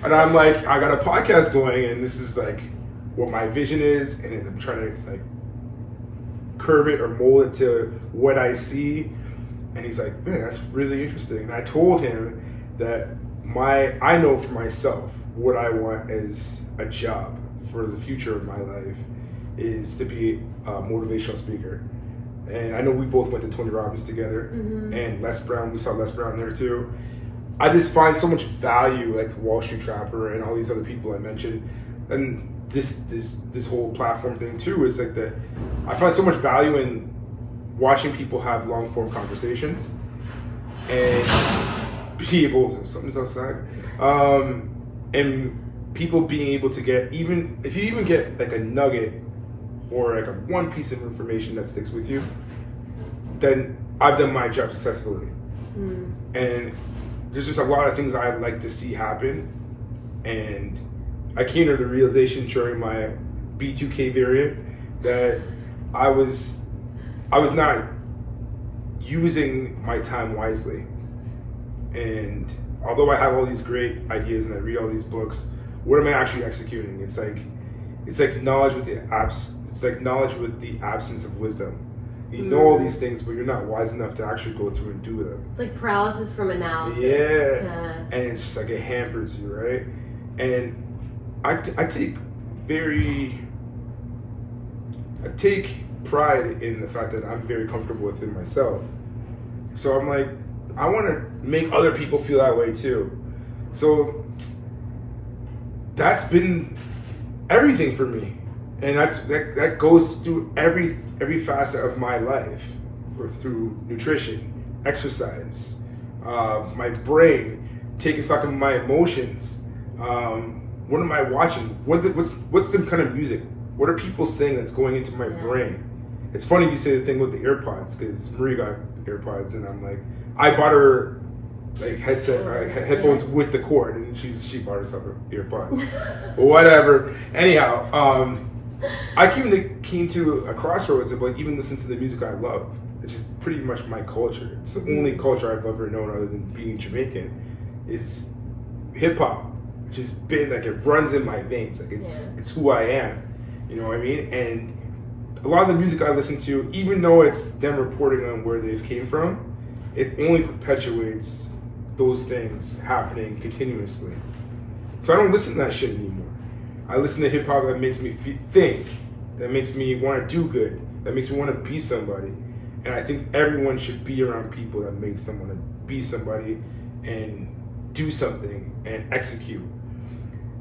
And I'm like, I got a podcast going, and this is like what my vision is, and I'm trying to like curve it or mold it to what I see. And he's like, man, that's really interesting. And I told him that I know for myself what I want as a job for the future of my life is to be a motivational speaker. And I know we both went to Tony Robbins together, and Les Brown, we saw Les Brown there too. I just find so much value, like Wall Street Trapper and all these other people I mentioned, and this whole platform thing too, is like I find so much value in watching people have long form conversations and be able, something's outside, and people being able to get, even if you even get like a nugget or like a one piece of information that sticks with you, then I've done my job successfully. And there's just a lot of things I'd like to see happen, and I came to the realization during my B2K variant that I was not using my time wisely. And although I have all these great ideas and I read all these books, what am I actually executing? It's like knowledge with the It's like knowledge with the absence of wisdom. You know all these things, but you're not wise enough to actually go through and do them. It's like paralysis from analysis. Yeah. And it's just like it hampers you, right? And I take pride in the fact that I'm very comfortable within myself. So I'm like, I want to make other people feel that way too. So that's been everything for me. And that goes through every facet of my life, through nutrition, exercise, my brain, taking stock of my emotions. What am I watching? What's some kind of music? What are people saying that's going into my brain? It's funny you say the thing with the AirPods, because Marie got AirPods, and I'm like, I bought her like headphones with the cord, and she bought herself AirPods. Whatever. Anyhow, I came to a crossroads of like even listening to the music I love, which is pretty much my culture. It's the only culture I've ever known other than being Jamaican, is hip hop, which has been like, it runs in my veins. Like it's who I am. You know what I mean? And a lot of the music I listen to, even though it's them reporting on where they've came from, it only perpetuates those things happening continuously. So I don't listen to that shit anymore. I listen to hip hop that makes me think, that makes me want to do good, that makes me want to be somebody. And I think everyone should be around people that makes them want to be somebody and do something and execute.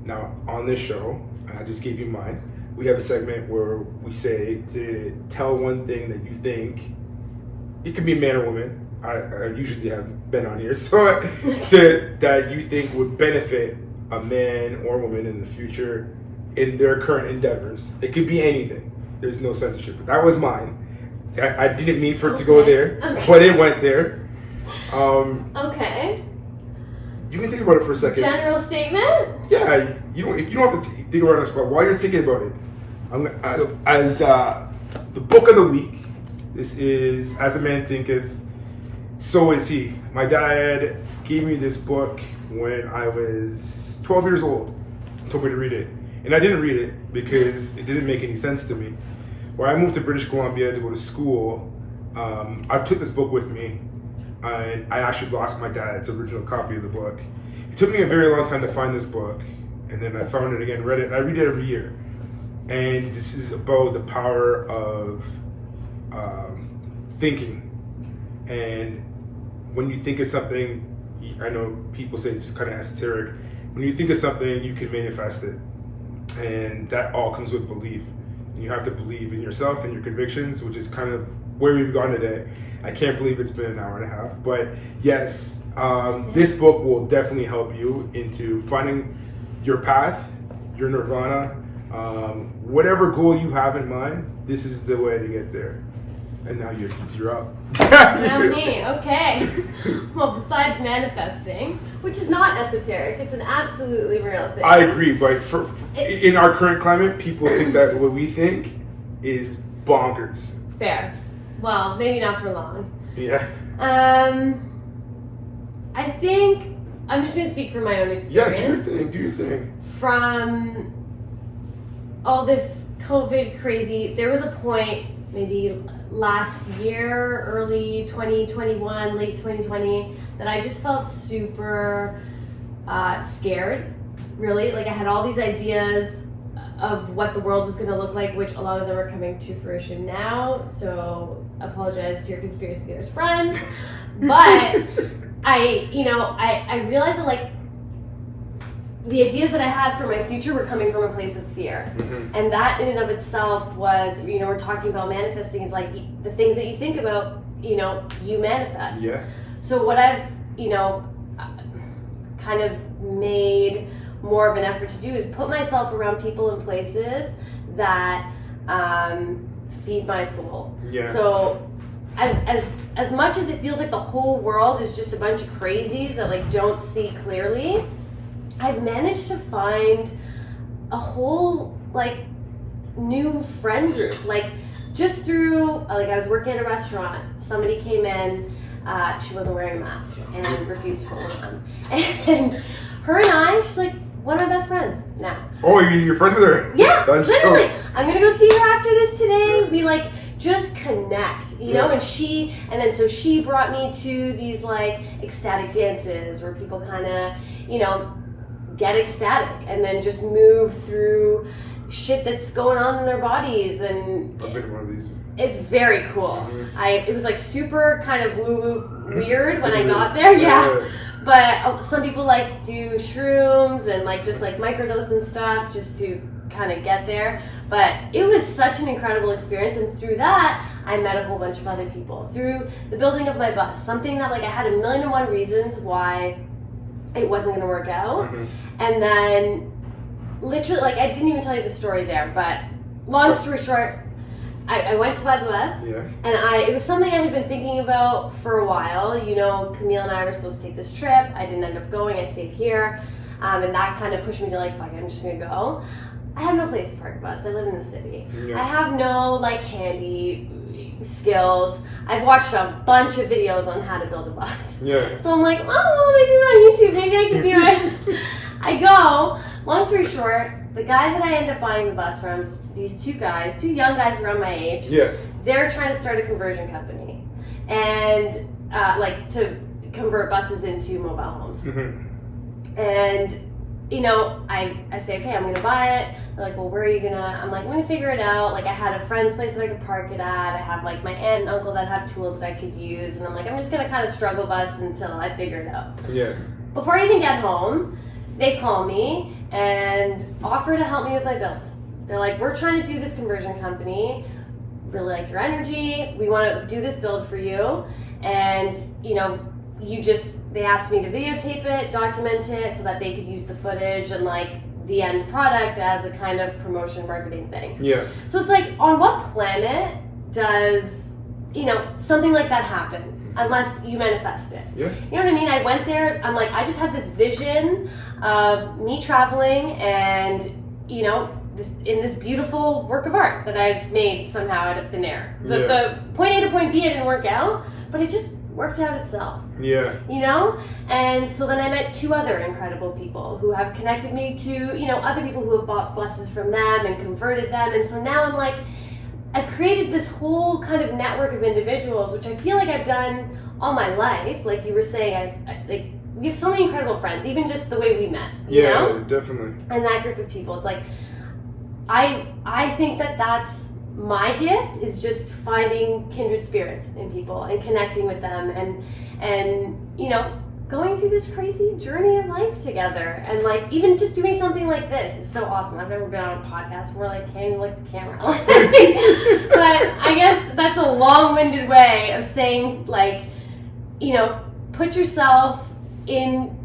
Now, on this show, I just gave you mine, we have a segment where we say to tell one thing that you think, it could be a man or woman, I usually have been on here, so that you think would benefit a man or woman in the future in their current endeavors. It could be anything. There's no censorship. That was mine. I didn't mean for it to go there, but it went there. Okay. You can think about it for a second. General statement? Yeah, you don't have to think about it on the spot. While you're thinking about it, as the book of the week, this is As a Man Thinketh, So Is He. My dad gave me this book when I was 12 years old and told me to read it. And I didn't read it because it didn't make any sense to me. When I moved to British Columbia to go to school, I took this book with me, and I actually lost my dad's original copy of the book. It took me a very long time to find this book, and then I found it again, read it, and I read it every year. And this is about the power of thinking. And when you think of something, I know people say it's kind of esoteric, when you think of something, you can manifest it. And that all comes with belief. You have to believe in yourself and your convictions, which is kind of where we've gone today. I can't believe it's been an hour and a half. But yes, this book will definitely help you into finding your path, your nirvana, whatever goal you have in mind, this is the way to get there. And now you're up. Now me, okay. Well, besides manifesting, which is not esoteric, it's an absolutely real thing. I agree, but in our current climate, people think that what we think is bonkers. Fair. Well, maybe not for long. Yeah. I think I'm just going to speak from my own experience. Yeah, do your thing. From all this COVID crazy, there was a point maybe last year, early 2021, late 2020, that I just felt super scared, really. Like I had all these ideas of what the world was going to look like, which a lot of them are coming to fruition now, so apologize to your conspiracy theorist friends. But I realized that like the ideas that I had for my future were coming from a place of fear. Mm-hmm. And that in and of itself was, we're talking about manifesting is like the things that you think about, you manifest. Yeah. So what I've, kind of made more of an effort to do is put myself around people and places that feed my soul. Yeah. So as much as it feels like the whole world is just a bunch of crazies that like don't see clearly, I've managed to find a whole like new friend group. Like just through like I was working at a restaurant, somebody came in, she wasn't wearing a mask and refused to put one on. And her and I, she's like one of my best friends now. Oh, you're friends with her? Yeah, literally. I'm gonna go see her after this today. We like just connect, know, and so she brought me to these like ecstatic dances where people kind of, get ecstatic and then just move through shit that's going on in their bodies. And I've been to one of these. It's very cool. Mm-hmm. It was like super kind of woo-woo weird when I got there, yeah. But some people like do shrooms and like just like microdose and stuff just to kind of get there. But it was such an incredible experience, and through that I met a whole bunch of other people. Through the building of my bus, something that like I had a million and one reasons why it wasn't going to work out. Mm-hmm. And then literally, like I didn't even tell you the story there, but long story short, I went to buy the bus, and it was something I had been thinking about for a while. Camille and I were supposed to take this trip. I didn't end up going. I stayed here, and that kind of pushed me to like, fuck it, I'm just going to go. I have no place to park a bus. I live in the city. Yeah. I have no like handy skills. I've watched a bunch of videos on how to build a bus. Yeah. So I'm like, oh, well, maybe on YouTube, maybe I can do it. I go, long story short, the guy that I end up buying the bus from, these two young guys around my age, they're trying to start a conversion company and to convert buses into mobile homes. Mm-hmm. And, you know, I say, okay, I'm going to buy it. They're like, well, where are you going to? I'm like, I'm going to figure it out. Like, I had a friend's place that I could park it at. I have, like, my aunt and uncle that have tools that I could use. And I'm like, I'm just going to kind of struggle bus until I figure it out. Yeah. Before I even get home, they call me and offer to help me with my build. They're like, we're trying to do this conversion company. Really like your energy. We want to do this build for you. And, you know, they asked me to videotape it, document it so that they could use the footage and like the end product as a kind of promotion marketing thing. Yeah. So it's like, on what planet does, you know, something like that happen? Unless you manifest it. Yeah. You know what I mean? I went there, I'm like, I just had this vision of me traveling and, you know, this beautiful work of art that I've made somehow out of thin air. The point A to point B, it didn't work out, but it just worked out itself. Yeah. You know? And so then I met two other incredible people who have connected me to, you know, other people who have bought buses from them and converted them. And so now I'm like, I've created this whole kind of network of individuals, which I feel like I've done all my life. Like you were saying, we have so many incredible friends, even just the way we met. You know? Definitely. And that group of people, it's like, I think that's my gift, is just finding kindred spirits in people and connecting with them and you know, going through this crazy journey of life together. And like, even just doing something like this is so awesome. I've never been on a podcast where like can't even look at the camera. But I guess that's a long-winded way of saying, like, you know, put yourself in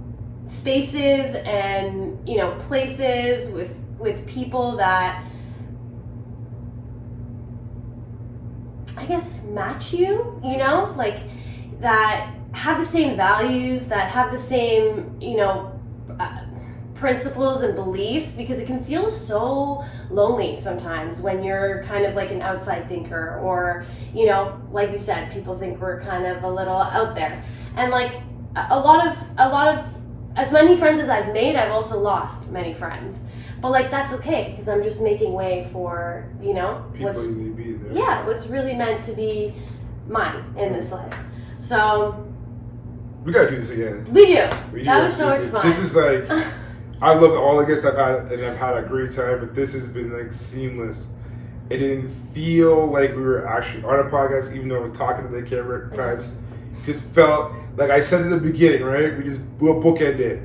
spaces and, you know, places with people that I guess match you, you know, like that have the same values, that have the same, you know, principles and beliefs, because it can feel so lonely sometimes when you're kind of like an outside thinker, or, you know, like you said, people think we're kind of a little out there. And like a lot of as many friends as I've made, I've also lost many friends. But like, that's okay, because I'm just making way for, you know, what's really meant to be mine in this life. So we gotta do this again. We do. That was so much fun. This is like, I love all the guests I've had, and I've had a great time, but this has been like seamless. It didn't feel like we were actually on a podcast, even though we're talking to the camera times. Just felt like I said at the beginning, right? We just bookended it.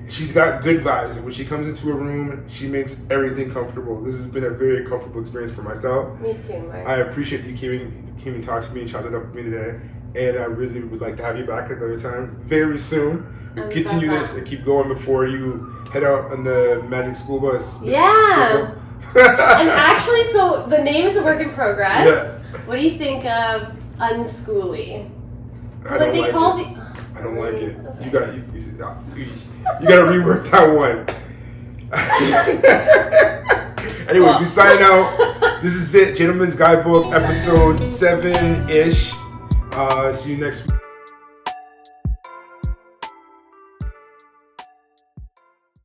She's got good vibes, and when she comes into a room, she makes everything comfortable. This has been a very comfortable experience for myself. Me too, Mark. I appreciate you came and talked to me and chatted up with me today, and I really would like to have you back another time very soon. Continue this and keep going before you head out on the magic school bus. Yeah. And actually, so the name is a work in progress. Yeah. What do you think of Unschooling? I don't like it. Okay. You gotta rework that one. Anyways, we sign out. This is it, Gentleman's Guidebook, episode 7-ish. See you next week.